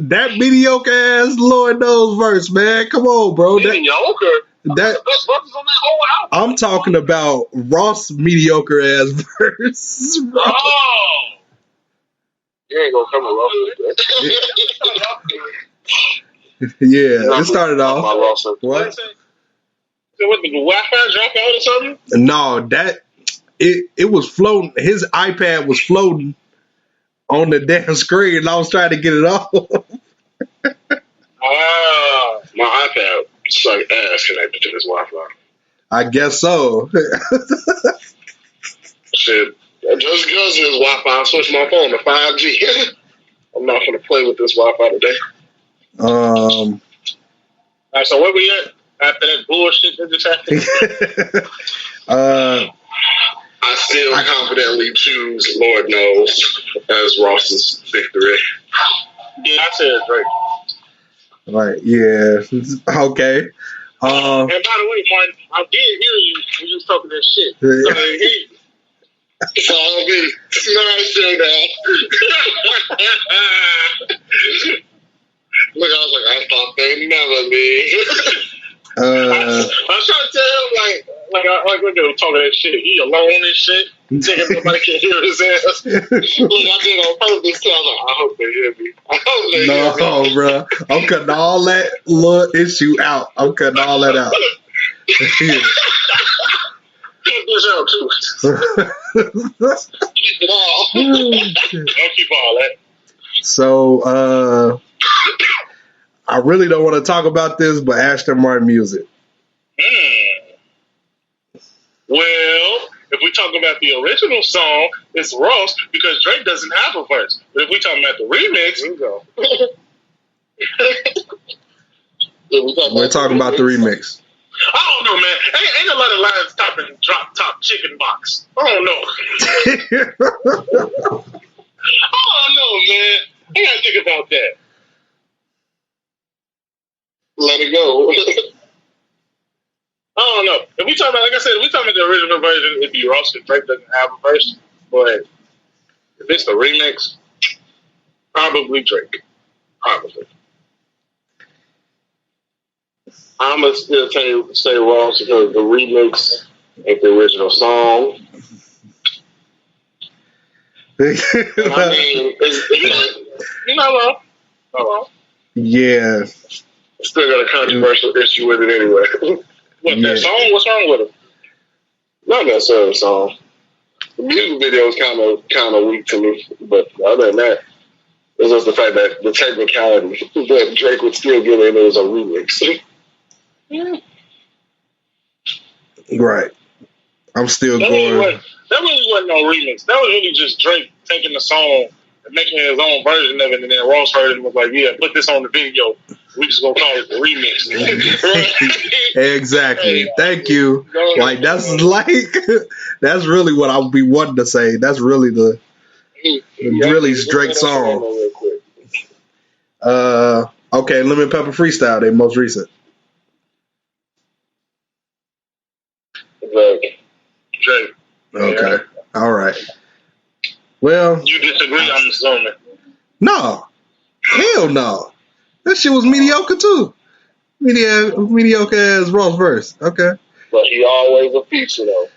that mediocre ass Lord knows verse, man. Come on, bro. Mediocre? That best verses on that whole album. I'm talking about Ross mediocre ass verse. Oh, you ain't gonna come with Ross. Yeah, it started off. What? So what, the Wi-Fi dropped out or something? No, it was floating. His iPad was floating on the damn screen, and I was trying to get it off. My iPad sucked ass connected to this Wi-Fi. I guess so. Shit, just because his Wi-Fi, I switched my phone to 5G. I'm not gonna play with this Wi-Fi today. All right, so where we at after that bullshit that just happened? I still confidently choose Lord Knows as Ross's victory. Yeah, I said Drake. Right, yeah. Okay. And by the way, Martin, I did hear you when you was talking that shit. So I'll be smashing that. Look, I was like, I thought they'd never leave. I was trying to tell him, like look at him talking that shit. He alone and shit. Thinking nobody can hear his ass. Look, I did on purpose. So I hope they hear me. No, bro. I'm cutting all that little issue out. I'm cutting all that out. Keep this out, too. Keep it all. Don't keep all that. So, I really don't want to talk about this, but Aston Martin music. Well, if we talk about the original song, it's Ross because Drake doesn't have a verse. But if we talking about the remix, we go. We're talking about the remix. I don't know, man. Ain't a lot of lines topping drop top chicken box. I don't know. I don't know, man. I gotta think about that. Let it go. I don't know. If we talk about, like I said, if we talking about the original version, it'd be Ross because Drake doesn't have a verse. But if it's the remix, probably Drake. Probably. I'm gonna still say Ross because the remix ain't the original song. I mean, you know what? Hello. Yeah. Still got a controversial issue with it anyway. What, that song? What's wrong with it? Not necessarily the song. The music video is kind of weak to me, but other than that, it's just the fact that the technicality that Drake would still get in as a remix. Right. I'm still that going. That really wasn't no remix. That was really just Drake taking the song and making his own version of it, and then Ross heard it and was like, "Yeah, put this on the video. We just gonna call it the remix." Exactly. Thank you. Like that's really what I would be wanting to say. That's really the really Drake song. Okay, Lemon Pepper Freestyle, they most recent. Drake. Okay. Yeah. All right. Well, you disagree, I'm assuming. No. Hell no. That shit was mediocre too. Mediocre as Ross verse. Okay. But he always a feature though.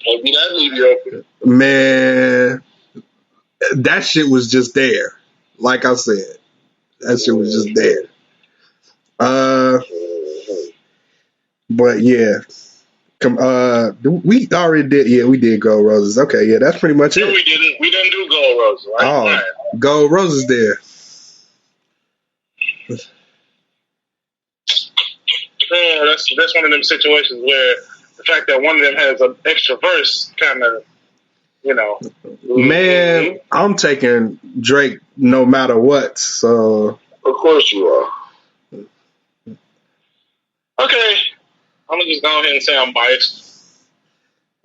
Can't be that mediocre. Man, that shit was just there. Like I said, that shit was just there. But yeah. We already did. Yeah, we did Gold Roses. Okay, yeah, that's pretty much it. We didn't. We didn't do Gold Roses. Right? Oh, Gold Roses there. Yeah, that's one of them situations where the fact that one of them has an extra verse kind of, you know. Man, I'm taking Drake no matter what. So of course you are. Okay. I'm gonna just go ahead and say I'm biased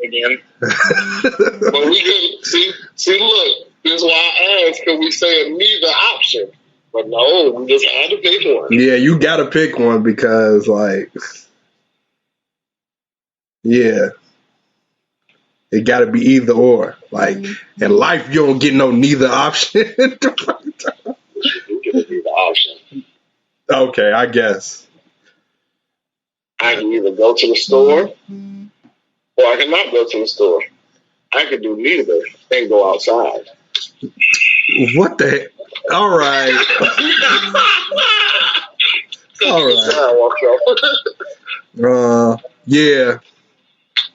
again. But we could see. Look, this is why I asked. Could we say neither option? But no, we just had to pick one. Yeah, you gotta pick one because, like, yeah, it gotta be either or. Like in life, you don't get no neither option. You get a neither option. Okay, I guess. I can either go to the store or I can not go to the store. I can do neither and go outside. What the? All right. All right. Yeah.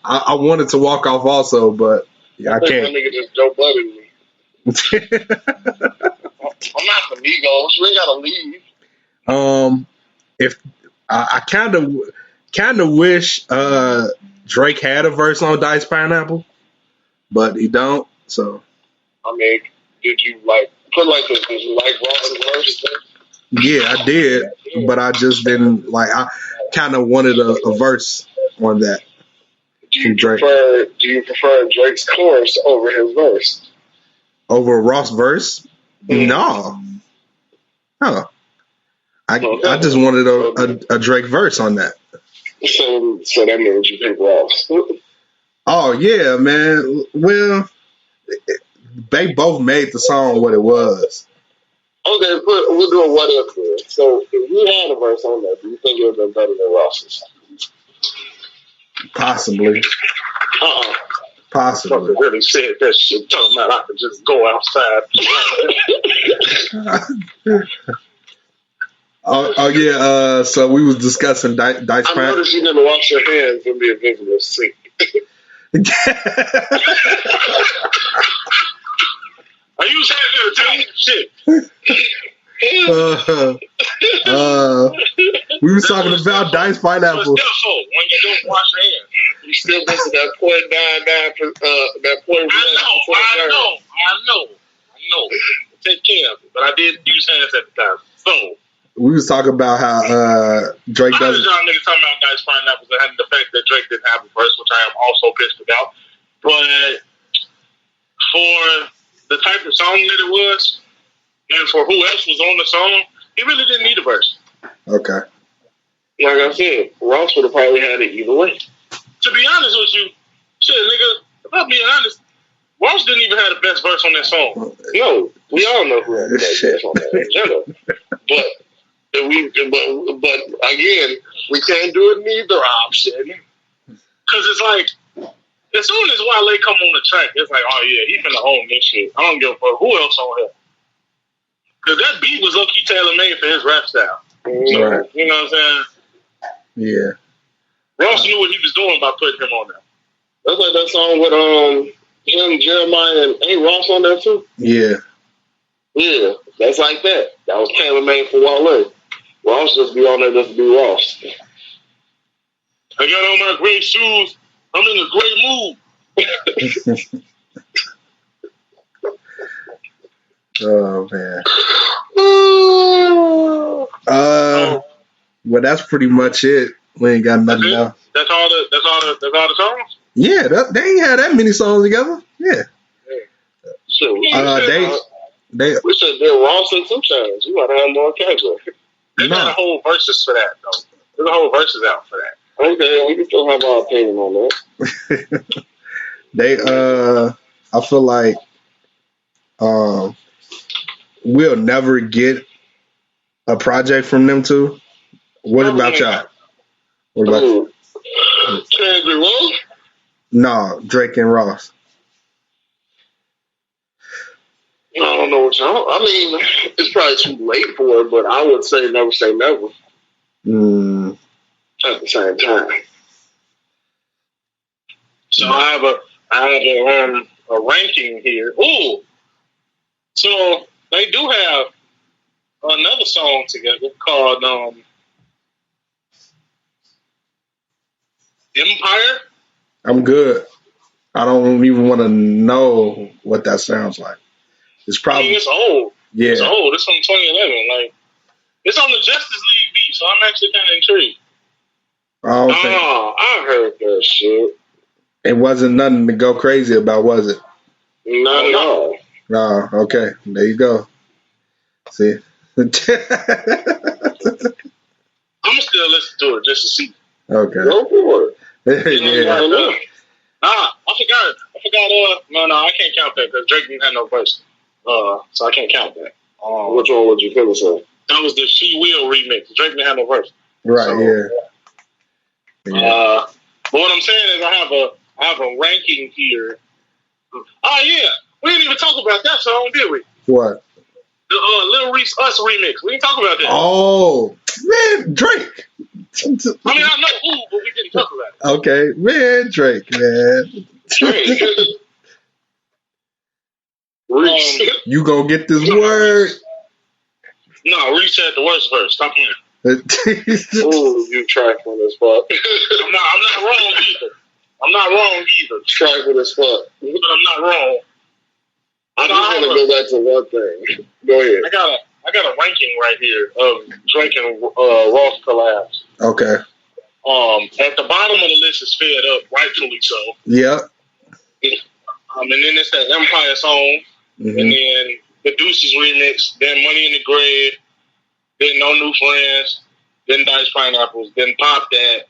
I wanted to walk off also, but I can't. That nigga just Joe Budden me. I'm not the Migos. You ain't gotta leave. If I kind of wish Drake had a verse on Dice Pineapple, but he don't. So I mean, did you put this? Did you like Ross's verse? Yeah, I did, but I just didn't like. I kind of wanted a verse on that. Do you prefer Drake's chorus over his verse? Over Ross' verse? No. I just wanted a Drake verse on that. So that means you pick Ross. Oh yeah, man. Well, they both made the song what it was. Okay, we'll do a what if then. So if you had a verse on that, do you think it would have been better than Ross's? Possibly. Possibly. I really said that shit, talking about I could just go outside. Oh yeah. So we was discussing Dice. I noticed you didn't wash your hands in the invisible sink. Are you saying to tell you shit? We was talking about Dice Pineapple. When you don't wash your hands, you still listen to that .99%. That point. I know. Take care of it, but I did use hands at the time. So we was talking about how Drake doesn't. Y'all niggas talking about Dice Pineapples and the fact that Drake didn't have a verse, which I am also pissed about. But for the type of song that it was, and for who else was on the song, he really didn't need a verse. Okay. Like I said, Ross would have probably had it either way. To be honest with you, shit, nigga, if I'm being honest, Ross didn't even have the best verse on that song. No, we all know who had the best verse on that in general. But again, we can't do it neither option. Because it's like, as soon as Wale come on the track, it's like, oh yeah, he finna own this shit. I don't give a fuck who else on here. Because that beat was low-key tailor-made for his rap style. So, right. You know what I'm saying? Yeah. Ross knew what he was doing by putting him on there. That's like that song with him, Jeremiah, and ain't Ross on there too? Yeah. Yeah, that's like that. That was tailor-made for Wale. Ross just be on there just to be Ross. I got on my gray shoes. I'm in a great mood. Oh man. Well, that's pretty much it. We ain't got nothing else. That's all the songs. Yeah, they ain't had that many songs together. Yeah. So we should do Ross and 2 Chainz. You gotta have more category. They got a whole verses for that though. There's a whole verses out for that. Okay, we can still have our opinion on that. I feel like we'll never get a project from them two. What about y'all? What about you? Kendrick Ross? No, Drake and Ross. I don't know what y'all. I mean, it's probably too late for it, but I would say never say never. At the same time. So I have a ranking here. Ooh. So they do have another song together called Empire. I'm good. I don't even want to know what that sounds like. It's probably. I mean, it's old. Yeah. It's old. It's from 2011. Like, it's on the Justice League beat, so I'm actually kind of intrigued. I heard that shit. It wasn't nothing to go crazy about, was it? Not at all. Oh, okay. There you go. See? I'm still listen to it just to see. Okay. Go for it. Yeah. I forgot. No, I can't count that because Drake didn't have no verse. So I can't count that. Which one would you feel so? That was the She Will remix. Drake didn't have no verse. Right, yeah. Yeah. But what I'm saying is, I have a ranking here. Oh yeah, we didn't even talk about that song, did we? What? The Lil Reese Us remix. We didn't talk about that. Oh man, Drake. I mean, I know who, but we didn't talk about it. Okay, man, Drake, man. Drake. You gonna get this word? No, Reese had the worst verse. Stop here. Ooh, you trifling as fuck. I'm not wrong either. I'm not wrong either. Trifling as fuck. But I'm not wrong. I just want to go back to one thing. Go ahead. I got a ranking right here of Drake and Ross collabs. Okay. At the bottom of the list is Fed Up, rightfully so. Yep. And then it's that Empire song, and then the Deuces remix, then Money in the Grave, then No New Friends, then Dice Pineapples, then Pop That,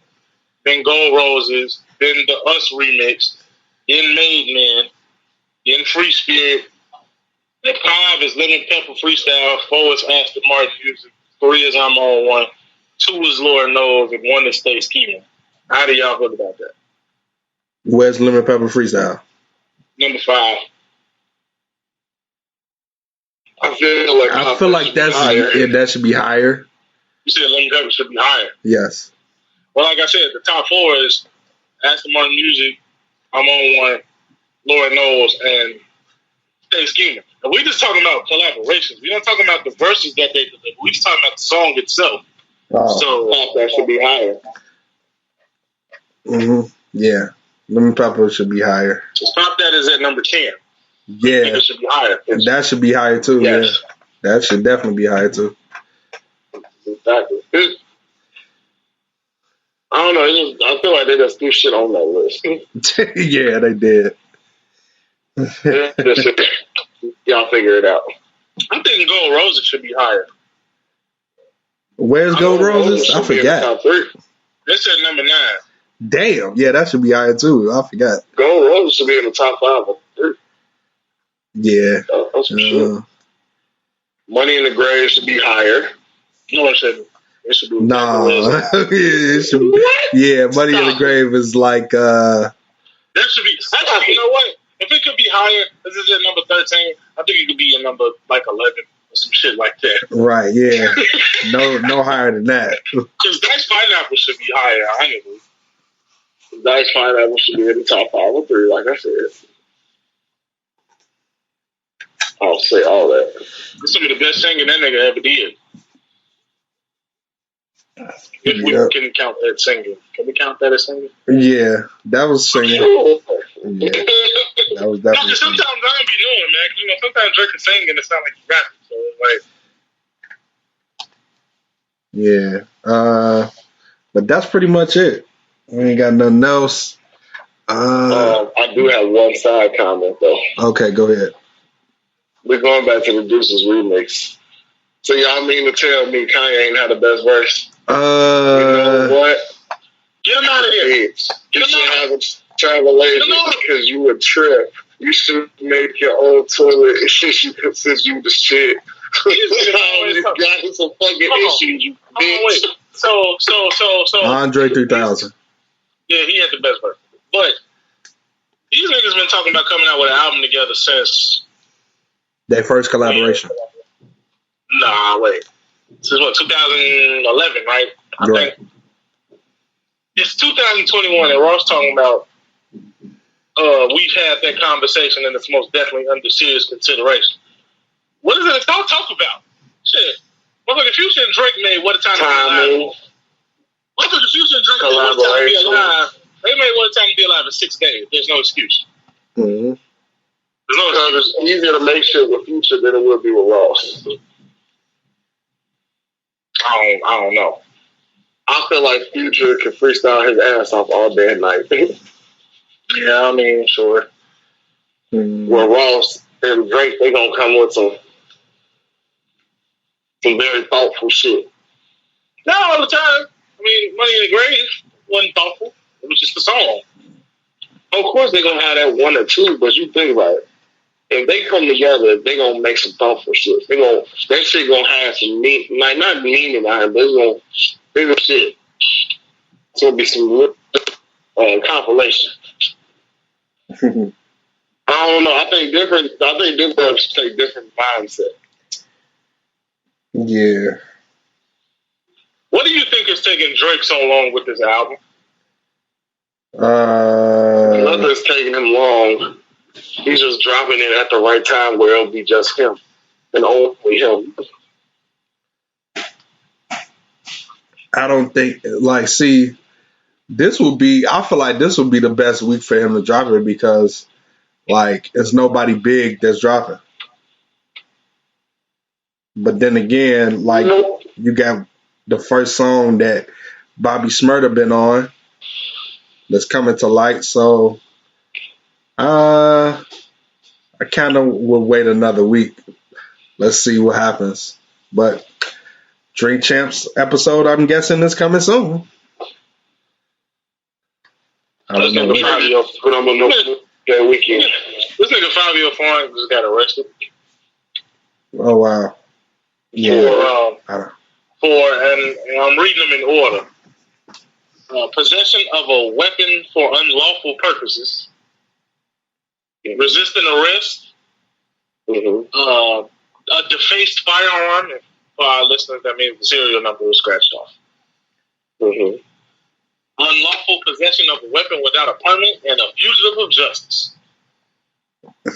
then Gold Roses, then the Us remix, then Made Men, then Free Spirit. At 5 is Lemon Pepper Freestyle, 4 is Aston Martin Music, 3 is I'm On One, 2 is Lord Knows, and 1 is Stay Scheming. How do y'all feel about that? Where's Lemon Pepper Freestyle? Number 5. I feel like that should be higher. You said Lemon Pepper should be higher. Yes. Well, like I said, the top 4 is Aston Martin Music, I'm On One, Lord Knows, and Stay Scheming. And we just talking about collaborations. We're not talking about the verses that they deliver. We just talking about the song itself. Oh. So that should be higher. Yeah. Lemon Pepper should be higher. So Stop That is at number 10. Yeah. I think it should be higher. That should be higher too. Yes. Yeah. That should definitely be higher too. Exactly. I don't know. I feel like they just threw shit on that list. Yeah, they did. Y'all figure it out. I'm thinking Gold Roses should be higher. Where's Gold Roses? I forgot. It's at number 9. Damn. Yeah, that should be higher too. I forgot. Gold Roses should be in the top 5 or 3. Yeah. That's for sure. Money in the Grave should be higher. No, it shouldn't. It should be. Nah. It should be. Yeah, Money in the Grave is like. That should be. Actually, you know what? If it could be higher, this is at number 13. I think it could be a number like 11 or some shit like that. Right. Yeah. No higher than that. Because Dice Pineapple should be higher, honestly. Dice Pineapple should be in the top 5 or 3, like I said. I'll say all that. It's some of the best singing that nigga ever did. If we can count that singing. Can we count that as singing? Yeah, that was singing. Yeah, that was definitely. No, sometimes I don't be knowing, man. Cause, sometimes Drake is singing and it sounds like he's rapping. So it's like. Yeah, but that's pretty much it. We ain't got nothing else. I do have one side comment though. Okay, go ahead. We're going back to the Deuces remix. So y'all mean to tell me Kanye ain't had the best verse? You know what? Get him out of here. Get him out. Have a travel agent because you a trip. You should make your own toilet since you the shit. You got some fucking issues, you bitch. So Andre 3000. Yeah, he had the best verse. But these niggas been talking about coming out with an album together since their first collaboration. Nah, wait. This is what, 2011, right? I think it's 2021 and Ross talking about we've had that conversation and it's most definitely under serious consideration. What is it y'all talk about? Shit. Motherfucking Future and Drake made What a Time to Be Alive. Motherfucking Future and Drake made What a Time to Be Alive. They made What a Time to Be Alive in 6 days. There's no excuse. Mm-hmm. It's easier to make shit with Future than it would be with Ross. I don't know. I feel like Future can freestyle his ass off all day and night. Yeah, I mean, sure. Well, Ross and Drake, they gonna come with some very thoughtful shit. Not all the time. I mean, Money in the Grave wasn't thoughtful. It was just a song. Of course, they're gonna have that 1 or 2, but you think about it. If they come together, they gonna make some thoughtful shit. That shit gonna have some not meaning behind it, but it's gonna shit. It's gonna be some compilation. I don't know. I think different take different mindset. Yeah. What do you think is taking Drake so long with this album? Nothing's taking him long. He's just dropping it at the right time where it'll be just him and only him. I don't think, I feel like this will be the best week for him to drop it because, it's nobody big that's dropping. But then again, you got the first song that Bobby Shmurda been on that's coming to light. So I kind of will wait another week. Let's see what happens. But Drink Champs episode, I'm guessing, is coming soon. I don't know. That weekend. This nigga Fabio Foreign just got arrested. Oh wow. Yeah. And I'm reading them in order. Possession of a weapon for unlawful purposes, resisting arrest, a defaced firearm. For our listeners, that means the serial number was scratched off. Unlawful possession of a weapon without a permit and a fugitive of justice.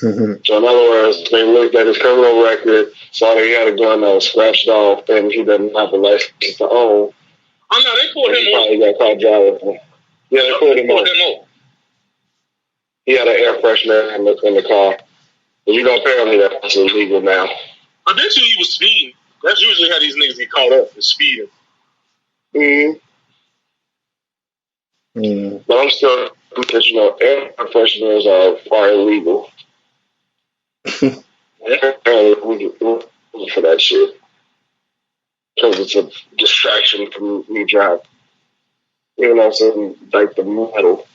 So in other words, they looked at his criminal record, saw that he had a gun that was scratched off, and he didn't have a license to own. Oh no, they pulled him over. He got caught driving. Yeah, they pulled him over. He had an air freshener in the car. But apparently that's illegal now. I bet you he was speeding. That's usually how these niggas get caught up, is speeding. But I'm still, because air fresheners are illegal. Apparently we get for that shit. Because it's a distraction from me driving. Even though it's in the metal.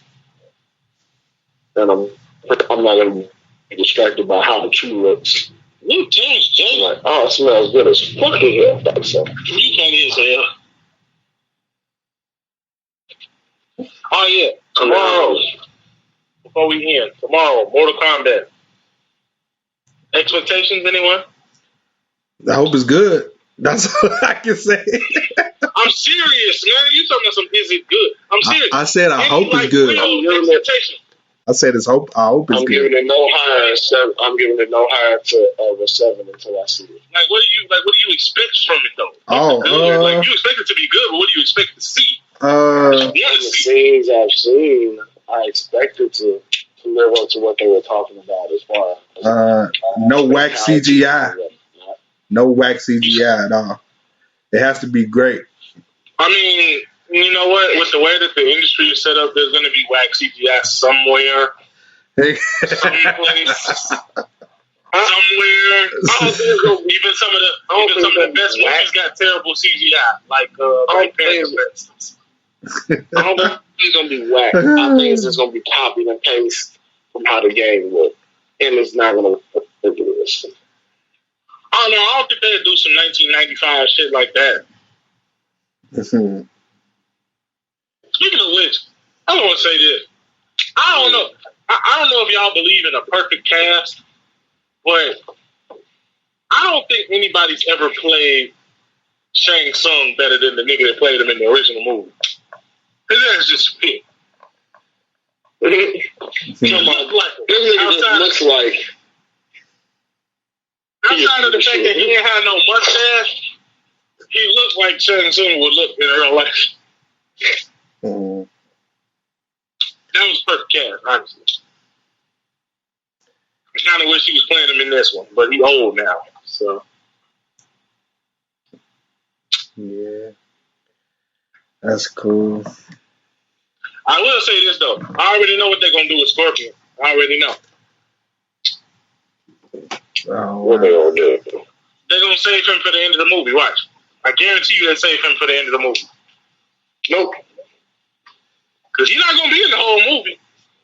And I'm not going to be distracted by how the tree looks. New tunes, Jay. Like, oh, it smells good as fuck in here. You can't hear hell. Oh yeah, tomorrow. Before we end, tomorrow, Mortal Kombat. Expectations, anyone? I hope it's good. That's all I can say. I'm serious, man. You talking about some is it good? I'm serious. I said I hope it's good. I said I hope it's good. Giving it no higher. I'm giving it no higher to a 7 until I see it. What do you expect from it though? You expect it to be good, but what do you expect to see? The scenes I've seen, I expected to live up to what they were talking about as far as no whack CGI. No whack CGI at all. It has to be great. I mean, you know what? With the way that the industry is set up, there's going to be whack CGI somewhere. Someplace. Somewhere. Even some of the best movies got terrible CGI, like Black Panther, for instance. I don't think it's going to be whack. I think it's just going to be copied and pasted from how the game looked. And it's not going to look ridiculous. I don't think they'd do some 1995 shit like that. Speaking of which, I want to say this. I don't know. I don't know if y'all believe in a perfect cast, but I don't think anybody's ever played Shang Tsung better than the nigga that played him in the original movie. His ass just fit. This nigga looks like. Outside of the fact that he didn't have no mustache, he looked like Shang Tsung would look in real life. That was perfect cast, honestly. I kind of wish he was playing him in this one, but he's old now, so. Yeah. That's cool. I will say this, though. I already know what they're going to do with Scorpion. I already know. Oh, what they gonna do? They're going to save him for the end of the movie. Watch. I guarantee you they'll save him for the end of the movie. Nope. Because he's not going to be in the whole movie.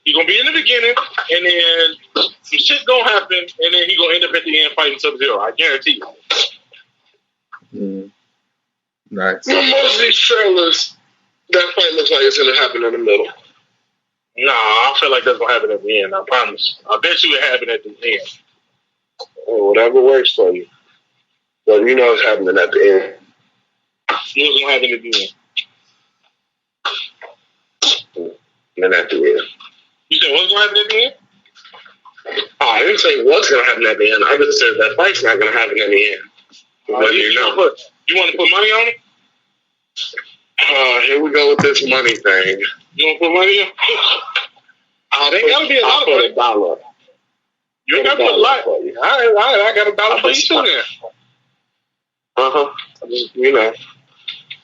He's going to be in the beginning, and then some shit going to happen, and then he's going to end up at the end fighting Sub-Zero. I guarantee you. Nice. Most of these trailers That fight looks like it's going to happen in the middle. Nah, I feel like that's going to happen at the end. I promise. I bet you it happen at the end. Or whatever works for you. But you know it's happening at the end. What's going to happen at the end? And at the end. You said what's going to happen at the end? Oh, I didn't say what's going to happen at the end. I just said that fight's not going to happen at the end. You want to put money on it? Here we go with this money thing. You want to put money on? There gotta be a lot of money. $1. You ain't gotta put a lot. All right, I got $1 for you too then. You know.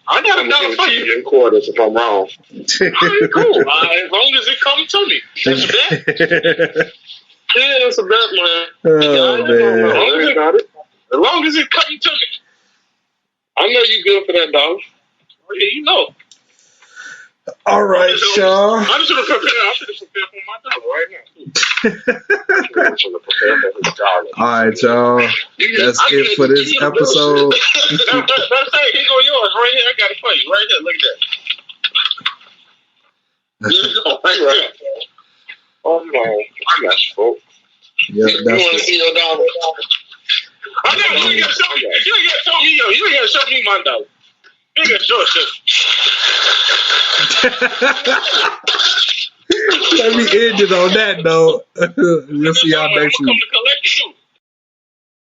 I got $1 for you. In quarters if I'm wrong. All right, cool. As long as it comes to me. That's a bet. Yeah, it's a bet, man. Oh, man. As long as it comes to me. I know you good for that $1. Oh, yeah, you know. All right, y'all. I'm just gonna prepare. I'm gonna prepare for my $1 right now. All right, y'all. That's it for this episode. That's it. Here go yours. Right here. I got it for you. Right here. Look at that. Oh no, I got you, folks. Yeah, you want to see your $1? I know. You ain't gotta show me. You ain't gotta show me. You ain't gotta show me my $1. You ain't gotta show us. Let me end it on that note. We'll see y'all next week.